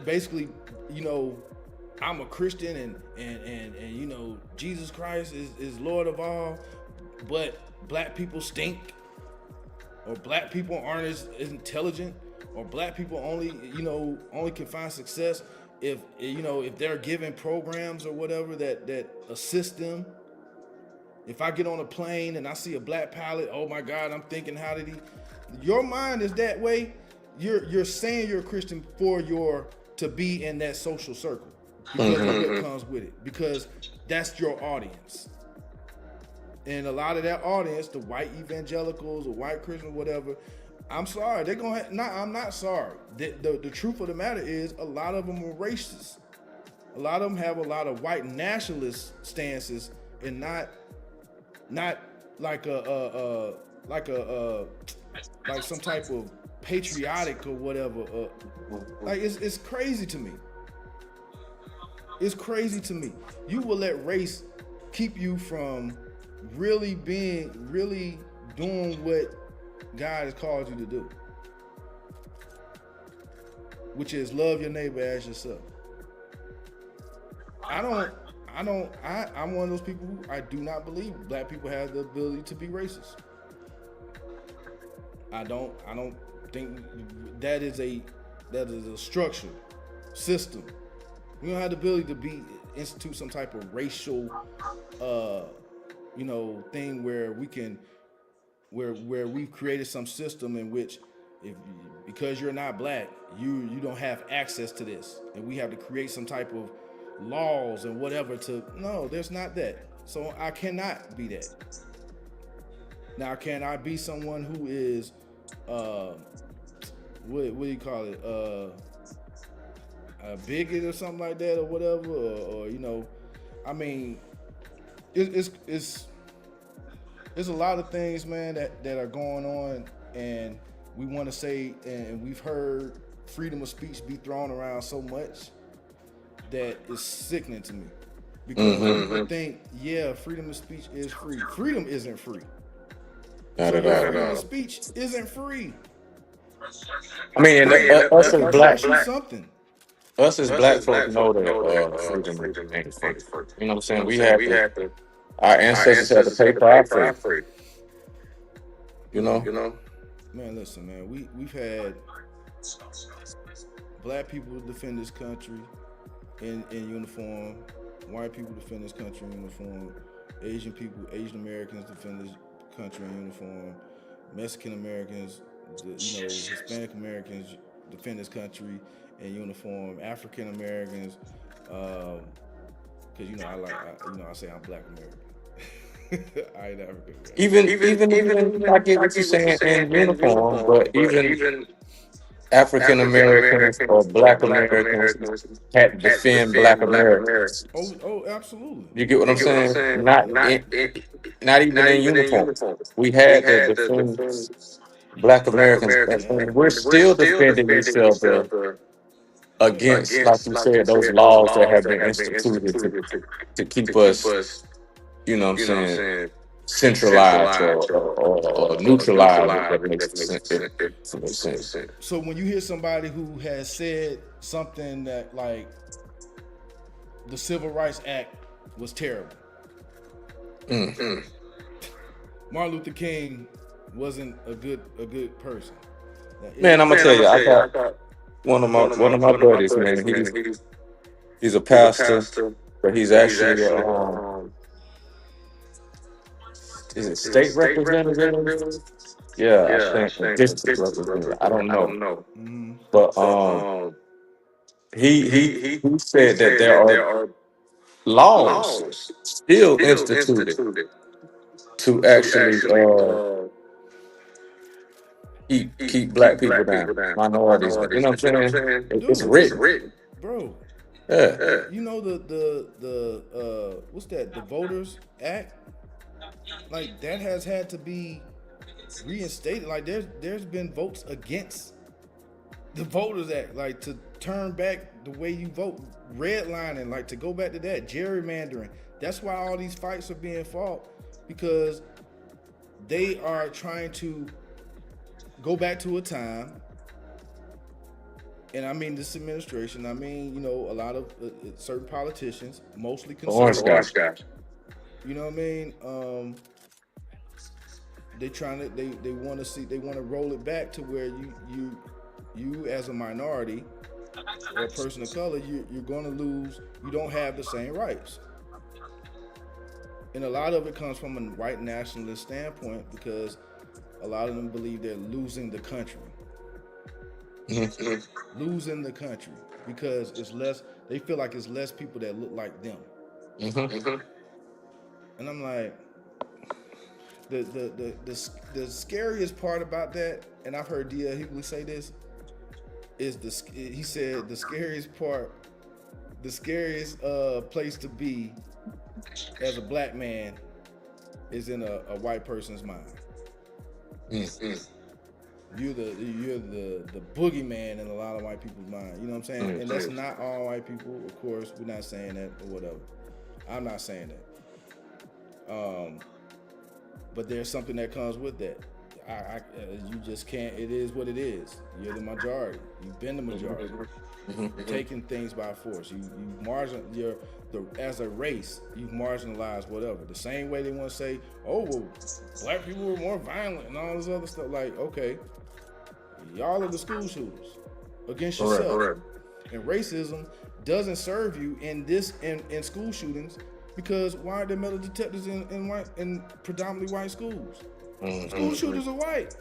basically, you know, I'm a Christian and you know Jesus Christ is Lord of all, but black people stink, or black people aren't as intelligent, or black people only only can find success if if they're given programs or whatever that assist them. If I get on a plane and I see a black pilot, oh my God, I'm thinking, how did he? Your mind is that way. You're saying you're a Christian for your to be in that social circle because of what comes with it, because that's your audience. And a lot of that audience, the white evangelicals or white Christians, whatever, I'm sorry, they're gonna I'm not sorry. The truth of the matter is, a lot of them are racist. A lot of them have a lot of white nationalist stances, and not like like some type of patriotic or whatever. Like it's crazy to me. It's crazy to me. You will let race keep you from really doing what God has called you to do, which is love your neighbor as yourself. I'm one of those people who I do not believe black people have the ability to be racist. I don't think that is a structure, system. We don't have the ability to institute some type of racial thing where we can where we've created some system in which if because you're not black, you don't have access to this, and we have to create some type of laws and whatever to no, there's not that. So I cannot be that. Now can I be someone who is what do you call it? A bigot or something like that or whatever, or I mean, it's there's a lot of things, man, that are going on, and we want to say, and we've heard freedom of speech be thrown around so much that is sickening to me. Because people think, yeah, freedom of speech is free. Freedom isn't free. Not So at your all. freedom of speech isn't free. I mean, us It as black, costs you something. us as black folk know that freedom ain't free. You know what I'm saying? We had to, our ancestors had to pay for our freedom. You know? Man, listen, man, we've had black people defend this country in uniform, white people defend this country in uniform, Asian Americans defend this country in uniform, Mexican Americans, Hispanic Americans defend this country in uniform, African Americans, because I say I'm Black American. I ain't African American. Even I get what you're saying in uniform, but even African Americans or Black Americans had to defend Black Americans. Absolutely. You get what I'm saying? Not even in uniform. We had to defend Black Americans, and we're still defending each other against, like you said, those laws that have been instituted to keep us, you know what I'm saying, centralized or neutralized, if that makes sense. If that makes sense. So when you hear somebody who has said something that like the Civil Rights Act was terrible, Martin Luther King wasn't a good person. Man, I'm gonna tell you, I got one of my buddies, man. He's a pastor, but he's actually is it state representative? Yeah, I think a district representative. I don't know, but he said that there are laws still instituted to actually keep black people down, minorities down. You know what I'm saying? It's written, bro. yeah. You know the what's that? The Voters Act, like that has had to be reinstated. Like there's been votes against the Voters Act, like to turn back the way you vote, redlining, like to go back to that, gerrymandering. That's why all these fights are being fought, because they are trying to go back to a time, and I mean this administration, I mean, a lot of certain politicians, mostly Orange guy. conservative. You know what I mean? They want to see, they want to roll it back to where you as a minority or a person of color, you're going to lose. You don't have the same rights, and a lot of it comes from a white nationalist standpoint, because a lot of them believe they're losing the country, losing the country, because it's less. They feel like it's less people that look like them, and I'm like, the scariest part about that, and I've heard D.L. Hughley say this, is he said the scariest part, the scariest place to be as a black man is in a white person's mind. You're the boogeyman in a lot of white people's mind. You know what I'm saying? And that's not all white people, of course. We're not saying that or whatever. I'm not saying that. But there's something that comes with that. You just can't. It is what it is. You're the majority. You've been the majority. Taking things by force. You as a race, you've marginalized whatever. The same way they want to say, oh well, black people were more violent and all this other stuff. Like, okay, y'all are the school shooters against yourself. Right. And racism doesn't serve you in school shootings, because why are there metal detectors in predominantly white schools? School shooters are white.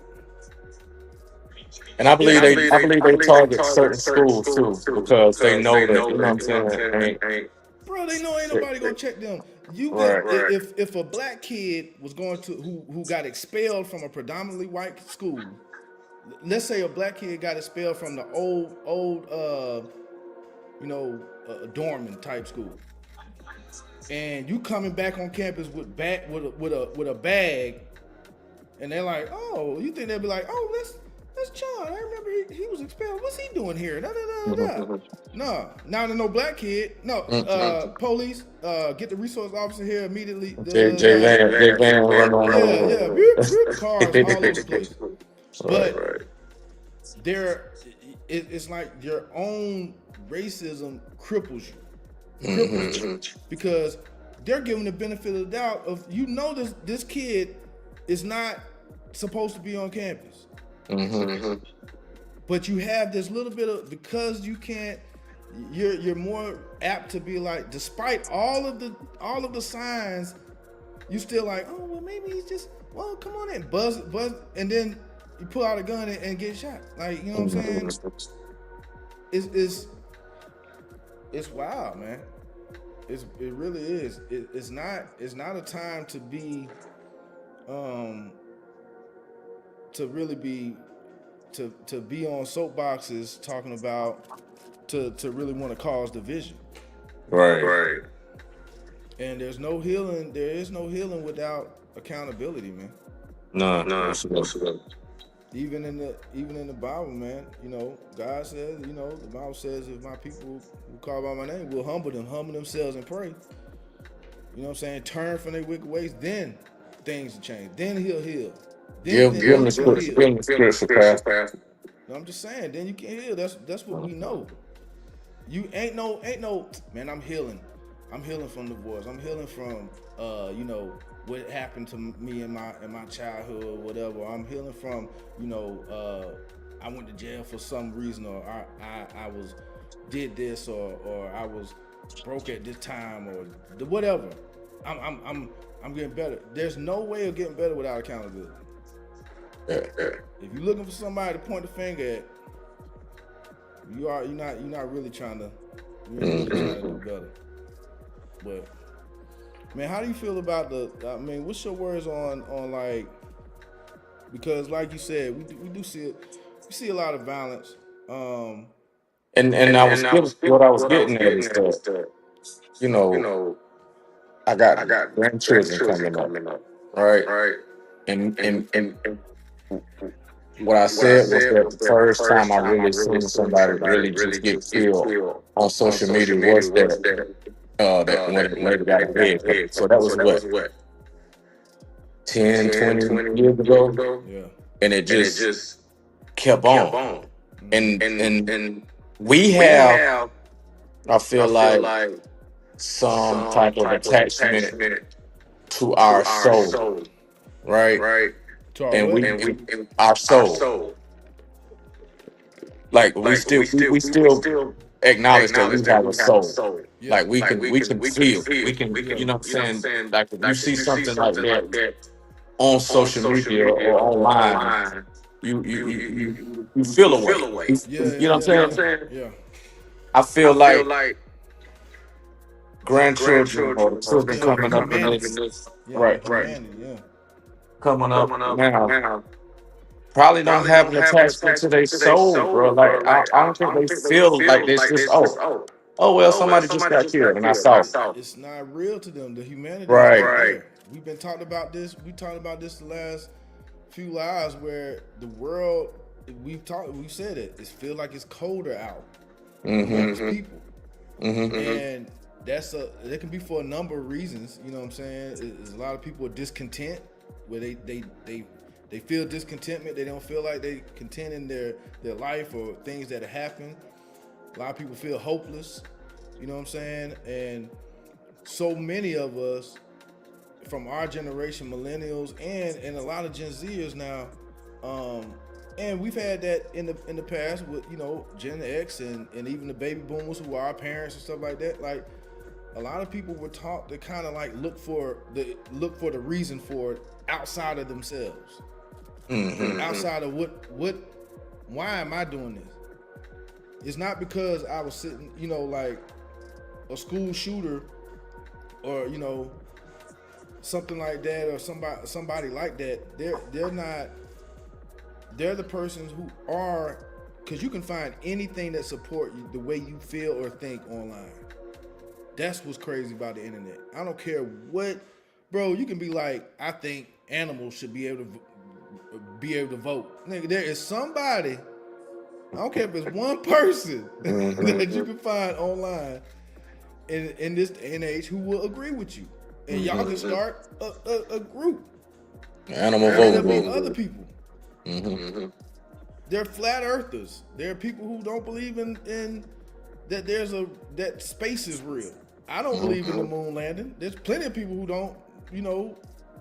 And I believe they target certain schools too, because they know that, you know what I'm saying. Bro, they know ain't nobody gonna check them. If a black kid was going to who got expelled from a predominantly white school, let's say a black kid got expelled from the old dormant type school, and you coming back on campus with a bag, and they're like, oh, you think they'll be like, oh, that's John. I remember he was expelled. What's he doing here? No, not a no black kid. No, police, get the resource officer here immediately. Jay Van run on cars all over the place. But it's like your own racism cripples you, because they're giving the benefit of the doubt of, this kid is not supposed to be on campus. But you have this little bit of, because you can't, you're more apt to be like, despite all of the signs, you still like, oh well, maybe he's just, well, come on in, buzz, and then you pull out a gun and get shot. Like, you know what I'm saying? It's wild, man. It really is. It's not a time to be to really be to be on soapboxes talking about to really want to cause division. Right. And there is no healing without accountability, man. No. Even in the Bible, man, God says, the Bible says, if my people who call by my name will humble themselves and pray. You know what I'm saying? Turn from their wicked ways, then things will change. Then he'll heal. Give him the scripture. I'm just saying, then you can heal. That's what we know. You ain't no man. I'm healing from divorce. I'm healing from what happened to me in my childhood or whatever. I'm healing from I went to jail for some reason, or I was did this, or I was broke at this time, or whatever. I'm getting better. There's no way of getting better without accountability. If you're looking for somebody to point the finger at, you're not really trying to do better. But man, how do you feel about what's your words on like, because like you said, we do see it. We see a lot of violence. And I was getting at is that, I got grandchildren coming up, right? And what I What I said was said that was the that the first time first I time I really really seen seen somebody somebody really really just get just get killed killed on on social media social media was was that that when the when the lady got lady her got head her cut. head So cut. that was So that what was what 10, 10, 20 20 years years ago, ago, Yeah. and it and it just just kept kept on. on. Mm-hmm. And And we we have, have, I feel I feel like, like, some some type of type of attachment attachment to to our our soul, soul, right? right? To our And what? we And and our our soul, soul, like like we we still still acknowledge that acknowledge we that have a we have a soul. soul. Yeah. Like Like we can we can feel, feel, we can, we Yeah. you can, know what I'm you know what I'm saying? saying? Like if you Like if see you see something like something like that that on on social social media media or or online, online, you you you you you you, you, you feel you feel away. away. Yeah. You Yeah. know what I'm Yeah. You know what saying? I'm saying? Yeah. I I feel feel like like grandchildren or grandchildren or children Yeah. The coming children up coming in up in humanity. this, this, Yeah. The right, right, humanity. Yeah. coming up coming up now, now, probably don't probably have don't an have an attachment to their attachment to their soul, bro. soul, bro. Like Like I don't I think they don't think they feel like feel it's like just, it's just, oh well, oh well, somebody just somebody got just killed got and I killed and I saw it. saw. It's not real to them. The humanity is Right. not Right. there. We've been talking about this. We talked about this the last few lives where the world. We've said it. It feels like it's colder out amongst Mm-hmm. people. Mm-hmm. And that can be for a number of reasons. You know what I'm saying? There's a lot of people are discontent, where they feel discontentment. They don't feel like they content in their life or things that have happened. A lot of people feel hopeless. You know what I'm saying? And so many of us from our generation, millennials, and a lot of Gen Zers now, um, and we've had that in the past with Gen X and even the baby boomers who are our parents and stuff like that. Like a lot of people were taught to kind of like look for the reason for it outside of themselves, Mm-hmm. outside of what why am I doing this? It's not because I was sitting, like a school shooter or something like that or somebody like that. They're not. They're the persons who are, because you can find anything that support you the way you feel or think online. That's what's crazy about the internet. I don't care what, bro. You can be like, I think animals should be able to vote. Nigga, there is somebody. I don't care if it's one person Mm-hmm. that you can find online in this day and age who will agree with you, and y'all can start a group, Animal and there'll be voting. other people. Mm-hmm. They're flat earthers. There are people who don't believe in that that space is real. I don't believe in the moon landing. There's plenty of people who don't,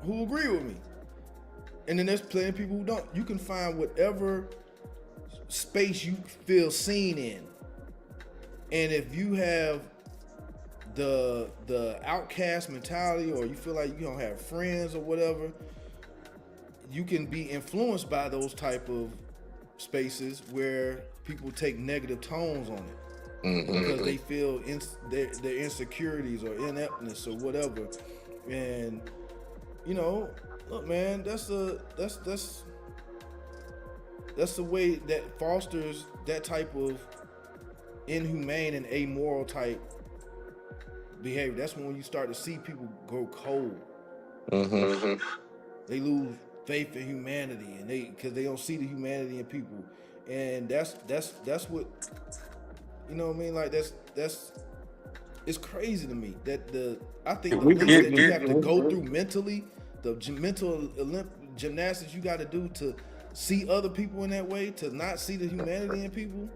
who agree with me. And then there's plenty of people who don't. You can find whatever space you feel seen in. And if you have the outcast mentality, or you feel like you don't have friends or whatever, you can be influenced by those type of spaces where people take negative tones on it because they feel their insecurities or ineptness or whatever. And look, man, that's the way that fosters that type of inhumane and amoral type behavior. That's when you start to see people go cold. Mm-hmm. They lose faith in humanity, and because they don't see the humanity in people, and that's what what I mean. Like that's it's crazy to me that I think the We lengths get that you have to go through mentally, the mental gymnastics you got to do to see other people in that way, to not see the humanity in people,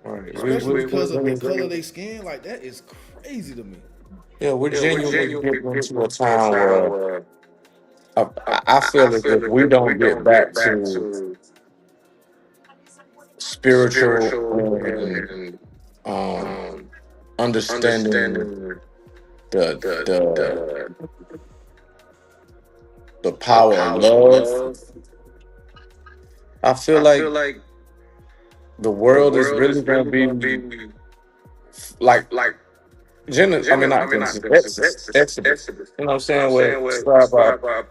right. especially because of the color of their skin. Like that is crazy to me. Yeah, we're Yeah, we're genuinely genuinely getting getting into a into a time time where where I I feel as feel if as we if we don't get don't back get back to to spiritual spiritual and and um, um, understanding understanding the the the the the the power of power of love. love. I feel I like feel like the the world is world really is gonna really gonna be be like like I mean not not Genesis, Genesis, Exodus. Exodus. You know what I'm You know what saying? I'm Where saying? Where describe describe our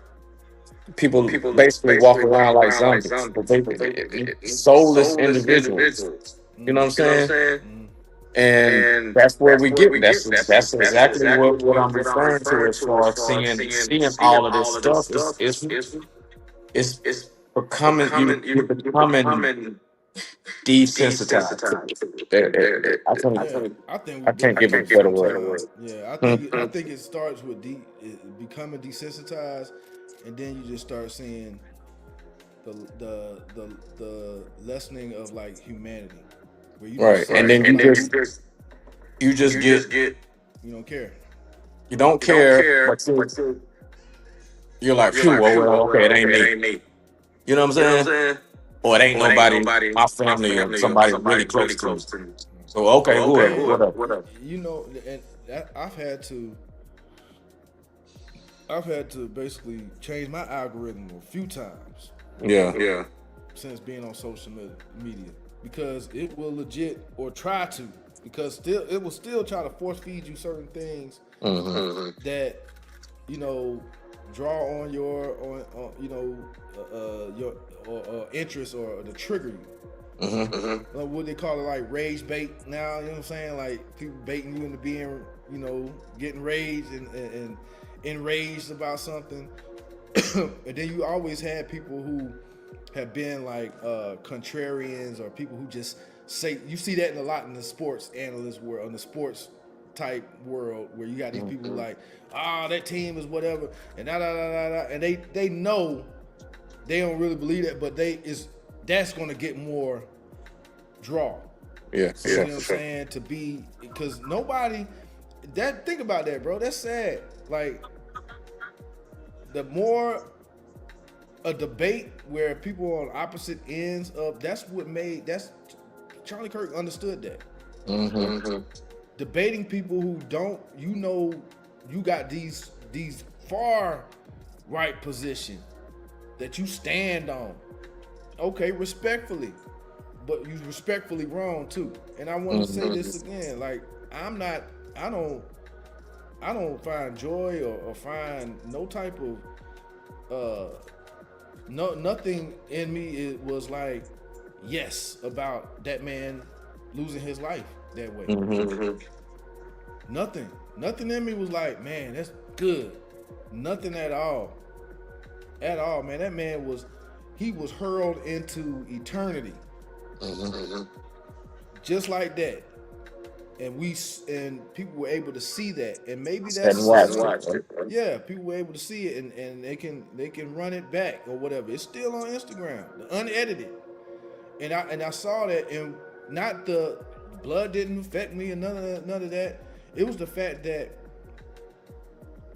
people people basically walk basically around walk like around like zombies, but zombies, they but they soulless soulless individuals. individuals. You know what I'm You know what I'm saying? saying? And And that's where that's we where get. we get. That's That's exactly exactly what I'm what I'm referring to referring as to far as as far as seeing seeing all of this all of this stuff. stuff. It's It's you're becoming desensitized to it. I think Yeah, I think we I can't definitely give it a took better some word. time. Yeah, I Hmm. think it starts with becoming desensitized, and then you just start seeing the lessening of like humanity, where you don't Right, see and then somebody, you just get you don't care. you don't care, but you're like, phew, well, okay, it ain't me. You know what I'm saying? Or it ain't nobody, my family or somebody really close to me. So okay, whoever, And whatever. you know, and I've had to basically change my algorithm a few times Yeah. since being on social media because it will legit or try to because still it will still try to force feed you certain things Hmm. that you know draw on your you know your interest or to trigger you. Hmm. What they call it, like rage bait now. You know what I'm saying? Like people baiting you into being, you know, getting raged and enraged about something. And then you always had people who have been like contrarians or people who just say you see that in a lot in the sports analyst world, in the sports type world, where you got these people like, that team is whatever, and da da da da da, and they know they don't really believe that, but that's gonna get more draw. Yeah, for You sure. know what I'm saying? To be because nobody that think about that, bro. That's sad. Like the more a debate where people on opposite ends of that's Charlie Kirk understood that. Hmm. Debating people who don't, you know, you got these far right position that you stand on. Okay, respectfully, but you respectfully wrong too. And I want to say Hmm. this again, like I'm not, I don't, I don't find joy or find no type of no nothing in me. It was like yes about that man losing his life that way. Hmm. Nothing in me was like, man, that's good. Nothing at all, man. That man was, he was hurled into eternity Hmm. just like that. And people were able to see that, and maybe Sat and that's watched it. Right? yeah, people were able to see it, and they can run it back or whatever. It's still on Instagram, unedited, and I saw that, and not the blood didn't affect me and none of that. It was the fact that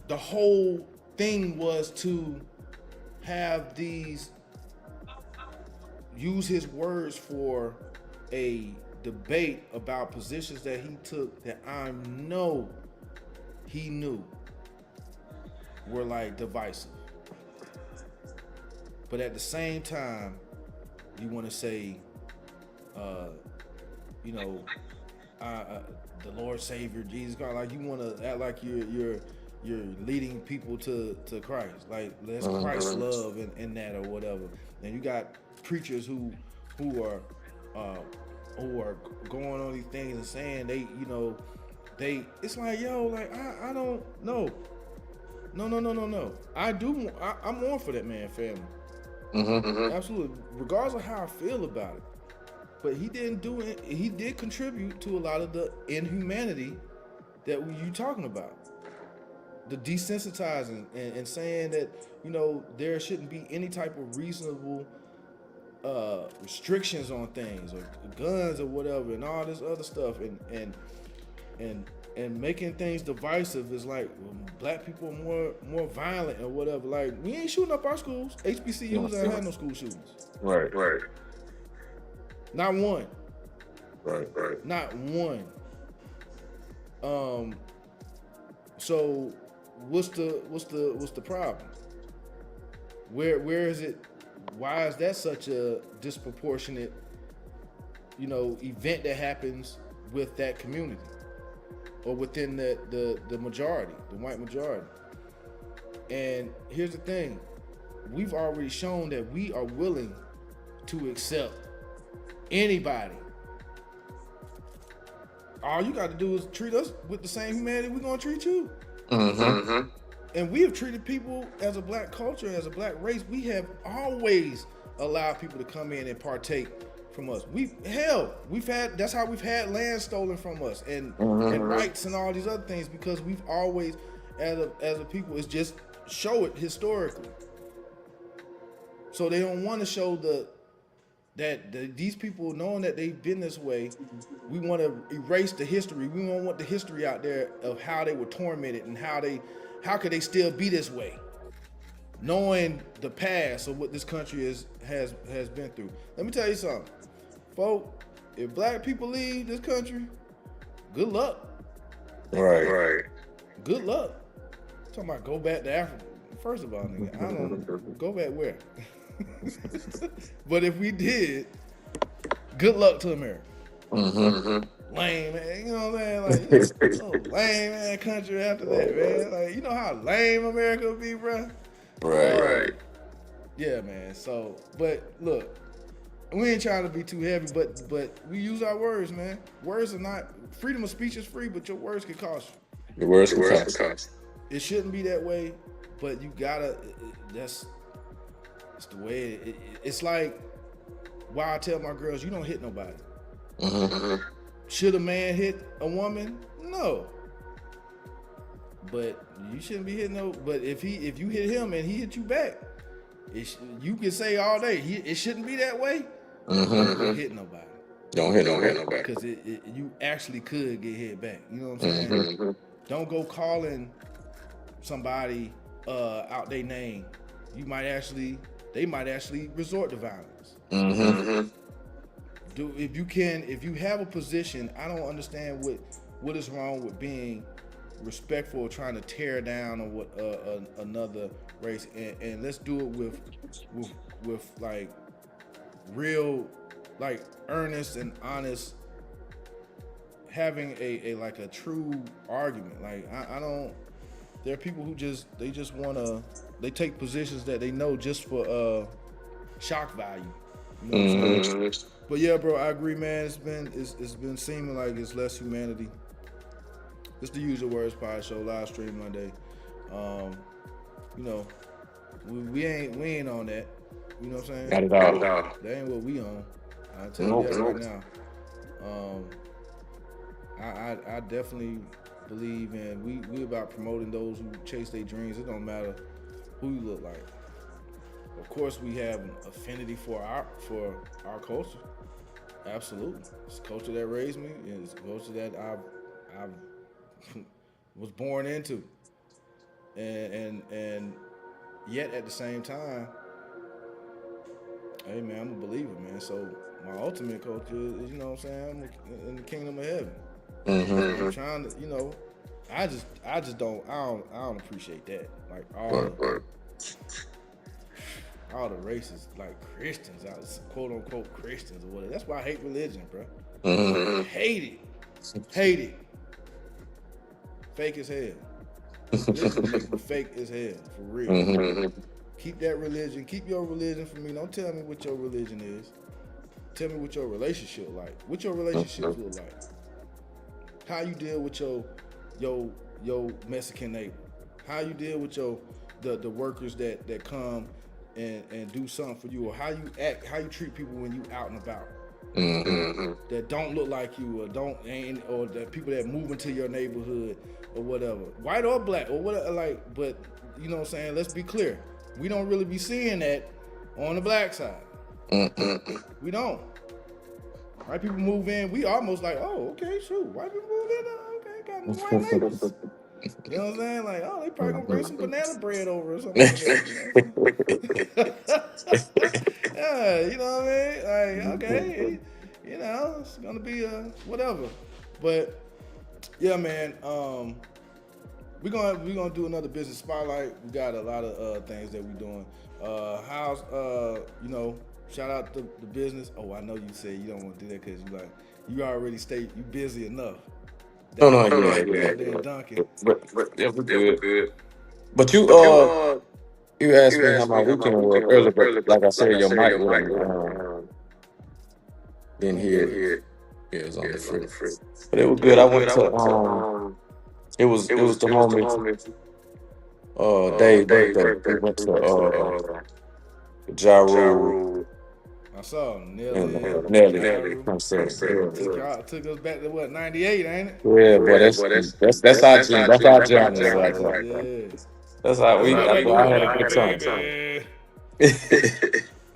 the whole thing was to have these use his words for a debate about positions that he took that I know he knew were like divisive. But at the same time, you want to say, uh, you know, the Lord Savior Jesus God, like you want to act like you're leading people to Christ, like that's Christ's love in that or whatever. And you got preachers who are uh, who are going on these things and saying they, you know, it's like yo, like I don't know. No. I'm on for that man family. Hmm. Absolutely. Regardless of how I feel about it. But he didn't do it. He did contribute to a lot of the inhumanity that you talking about. The desensitizing and saying that, you know, there shouldn't be any type of reasonable restrictions on things or guns or whatever and all this other stuff and and making things divisive is like black people are more violent or whatever. Like we ain't shooting up our schools. HBCUs ain't had no school shootings. Right. Not one. Right. Not one. Um. So, what's the problem? Where is it? Why is that such a disproportionate, you know, event that happens with that community or within the majority, the white majority? And here's the thing: we've already shown that we are willing to accept anybody. All you got to do is treat us with the same humanity we're gonna treat you. Hmm. And we have treated people as a black culture, as a black race. We have always allow people to come in and partake from us. We've had that's how we've had land stolen from us and Mm-hmm. rights and all these other things because we've always as a people it's just show it historically. So they don't want to show these people knowing that they've been this way. We want to erase the history. We don't want the history out there of how they were tormented and how could they still be this way, knowing the past of what this country has been through. Let me tell you something, folks. If black people leave this country, good luck. Right. Right. Good luck. I'm talking about go back to Africa. First of all, nigga, I don't go back where. But if we did, good luck to America. Lame, man. You know what I'm saying? Like, oh, lame, man, country after that, man. Like, you know how lame America would be, bro? Right. Yeah, man. So, but look, we ain't trying to be too heavy, but we use our words, man. Words are not, freedom of speech is free, but your words can cost you. The words The can words come. cost. It shouldn't be that way, but you gotta, it's the way it's like why I tell my girls, you don't hit nobody. Should a man hit a woman? No. But you shouldn't be hitting no. But if you hit him and he hit you back, you can say all day it shouldn't be that way. Don't hit nobody. Don't hit Don't hit nobody. nobody. Because you actually could get hit back. You know what I'm saying? Don't go calling somebody out their name. They might actually resort to violence. If you have a position, I don't understand what is wrong with being respectful or trying to tear down or what another race, and let's do it with like real, like earnest and honest, having a like a true argument. Like I don't. There are people who just wanna take positions that they know just for shock value. You know what I'm saying? But yeah, bro, I agree, man. It's been seeming like it's less humanity. It's the Use Your Words Podshow live stream Monday. You know, we ain't on that. You know what I'm saying? Not at all. That ain't what we on. I tell you that right now. I definitely believe in we about promoting those who chase their dreams. It don't matter who you look like. Of course, we have an affinity for our culture. Absolutely, it's a culture that raised me. It's a culture that I was born into, and yet at the same time, hey man, I'm a believer, man. So my ultimate culture is, you know what I'm saying, I'm in the kingdom of heaven. I'm trying to, you know, I just don't appreciate that. Like all the races, like Christians, quote unquote Christians or whatever. That's why I hate religion, bro. Hate it. Fake as hell. Religion makes me fake as hell, for real. Keep that religion. Keep your religion from me. Don't tell me what your religion is. Tell me what your relationship like. What your relationships look like. How you deal with your Mexican neighbor. How you deal with the workers that come and do something for you, or how you act, how you treat people when you out and about. That don't look like you, or that people that move into your neighborhood or whatever, white or black or whatever. Like, but you know what I'm saying? Let's be clear. We don't really be seeing that on the black side. We don't. White people move in, we almost like, oh, okay, shoot. White people move in, okay, got no white neighbors. You know what I'm saying? Like, oh, they probably gonna bring some banana bread over or something like that. Yeah, you know what I mean? Like, okay, you know, it's gonna be whatever. But yeah, man, we're gonna do another business spotlight. We got a lot of things that we're doing. How's you know, shout out to the business. Oh, I know you said you don't want to do that because you already you busy enough. Yeah. Duncan. But yeah, we're good. Good. But you asked me how my weekend was earlier, but like I said, your mic didn't hear it. Yeah, it was on the free. But it was good. I went to it was the homie Dave's birthday. We went to Ja Rule I saw And Nelly, Nelly. Jaru. I'm saying, yeah. Took us back to what, 98, ain't it? Yeah, boy, that's our jam. That's our jammers right there. Yeah. That's how That's we. what That's we why I grew up had a on, good time. baby.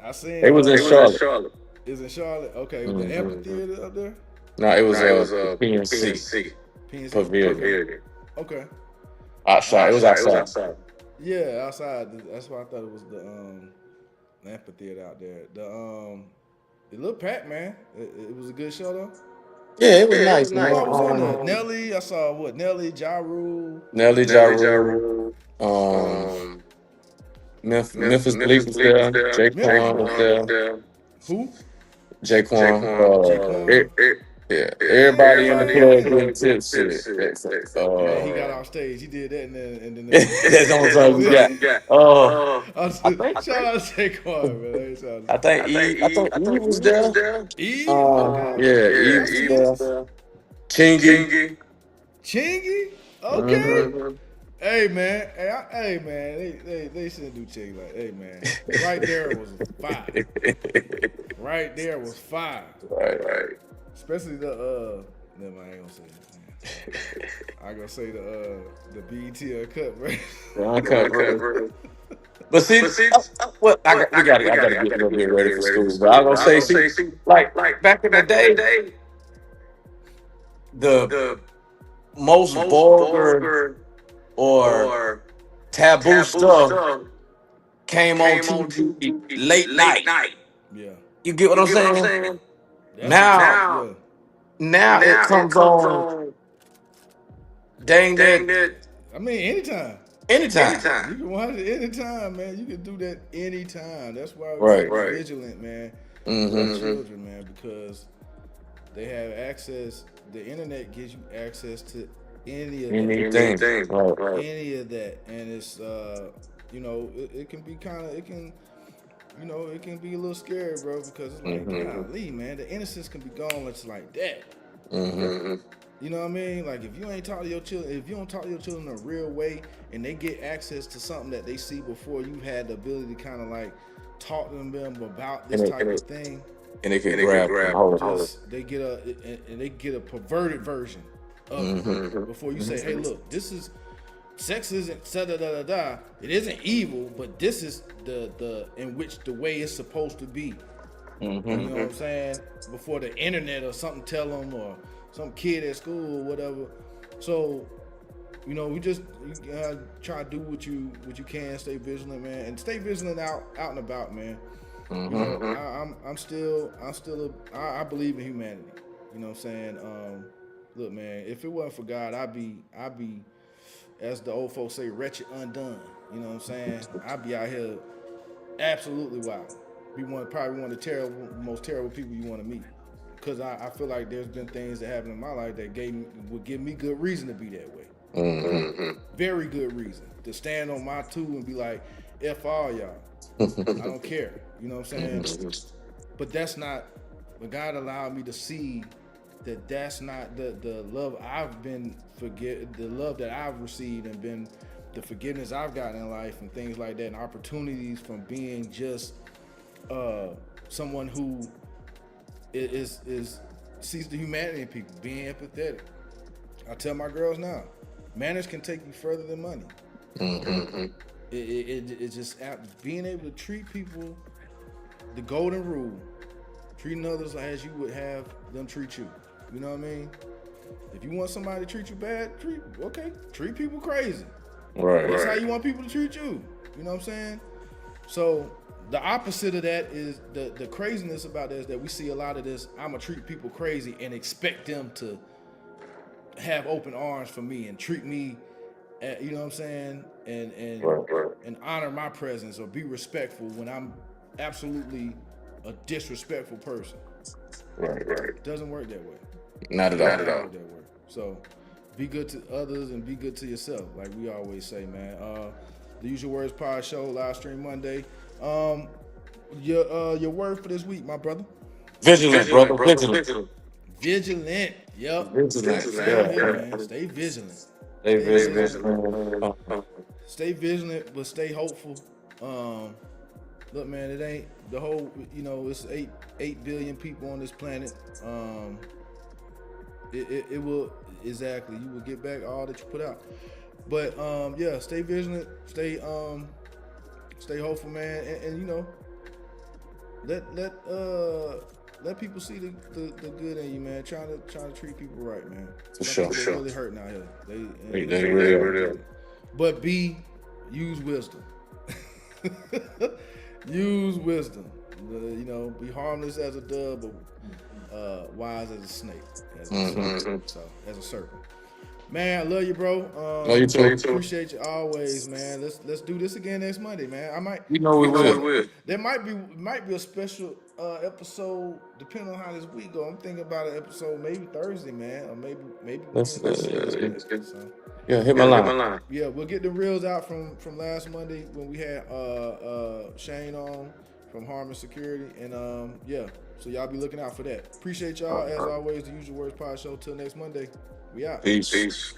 I seen They was in Charlotte. is in Charlotte. Okay, the Mm-hmm. amphitheater up there. No, it was the PNC PNC. Pavilion. Okay. Outside. It was outside. Yeah, outside. That's why I thought it was the amphitheater out there. It looked packed, man. It was a good show though. Yeah, it was nice, Who man. all was in there? Nelly. I saw what? Nelly, Jaru. Nelly Jaru, um, Memphis Bleak was there. Jaquan was Memphis. there. Who? Jaquan. Jaquan. Yeah, everybody in the club getting tipsy. Man, he got off stage. He did that, and then That's the only song we got. shout out to Saquon, man. Shout I out to think Eve was there. Eve. Okay. Yeah, Eve That's was two. there. Chingy. Chingy. Okay. Mm-hmm. Hey man, hey man, they shouldn't do Chingy like, hey man, right there was fire. Right there was fire. Right. Especially never mind, I ain't gonna say it. I gonna say the BET uncut, right? The uncut version. But see, well, I gotta get a little bit ready for school. But I gonna say, see, like back in the day, the most vulgar or taboo stuff came on TV late night. Yeah. You get what I'm saying? That's Now it comes on dang that I mean, anytime. anytime. You can watch it anytime, man. You can do that anytime. That's why we Right. gotta be vigilant, man. Mm-hmm. For our children, man, because they have access. The internet gives you access to any of that. Anything. Right. Any of that, and it's it can be kind of it can be a little scary, bro, because it's like, golly, man, the innocence can be gone just like that. Mm-hmm. You know what I mean? Like if you ain't talk to your children, if you don't talk to your children in a real way, and they get access to something that they see before you had the ability to kind of like talk to them about this type of thing, and they can grab they get a perverted version of it before you say, hey, look, this is sex isn't da da da da. It isn't evil, but this is the in which the way it's supposed to be. Mm-hmm. You know what I'm saying? Before the internet or something tell them, or some kid at school or whatever. So, we just try to do what you can, stay vigilant, man, and stay vigilant out and about, man. I'm still I believe in humanity. You know what I'm saying? Look, man, if it wasn't for God, I'd be, as the old folks say, wretched undone. You know what I'm saying? I'd be out here absolutely wild. Be probably one of the most terrible people you want to meet. Because I feel like there's been things that happened in my life that would give me good reason to be that way. Very good reason to stand on my two and be like, F all y'all. I don't care. You know what I'm saying? But that's not. But God allowed me to see that that's not the love the love that I've received and been the forgiveness I've gotten in life and things like that, and opportunities from being just someone who is sees the humanity in people, being empathetic. I tell my girls now, manners can take you further than money. It's just being able to treat people, the golden rule, treating others as you would have them treat you. You know what I mean? If you want somebody to treat you bad, treat people crazy. Right. That's how you want people to treat you. You know what I'm saying? So the opposite of that is the craziness about that is that we see a lot of this. I'm gonna treat people crazy and expect them to have open arms for me and treat me, you know what I'm saying, and honor my presence or be respectful when I'm absolutely a disrespectful person. Right. It doesn't work that way. Not at all. So be good to others and be good to yourself, like we always say, man. The Usual Words Podshow, live stream Monday. Your word for this week, my brother? Vigilant, brother. Vigilant. Vigilant. Yep. Vigilant. Here, man. Stay vigilant. Stay vigilant. Stay vigilant, but stay hopeful. look, man, it ain't the whole. You know, it's 8 billion people on this planet. It will exactly. You will get back all that you put out. But yeah, stay vigilant, stay hopeful, man, and you know, let people see the good in you, man. Trying to treat people right, man. For Some sure. people are really hurting out here. They really are. But use wisdom. Use wisdom. You know, be harmless as a dove, but wise as a snake, as a serpent. So as a serpent. Man, I love you, bro. No, you too. Appreciate you always, man. Let's do this again next Monday, man. I might, You know we will. There might be a special episode depending on how this week go. I'm thinking about an episode maybe Thursday, man, or maybe Let's Wednesday. So. yeah, hit my line. Yeah, we'll get the reels out from last Monday when we had Shane on from Harmon Security, and yeah, so y'all be looking out for that. Appreciate y'all as always. The Usual Words Pod Show. Till next Monday, we out. Peace.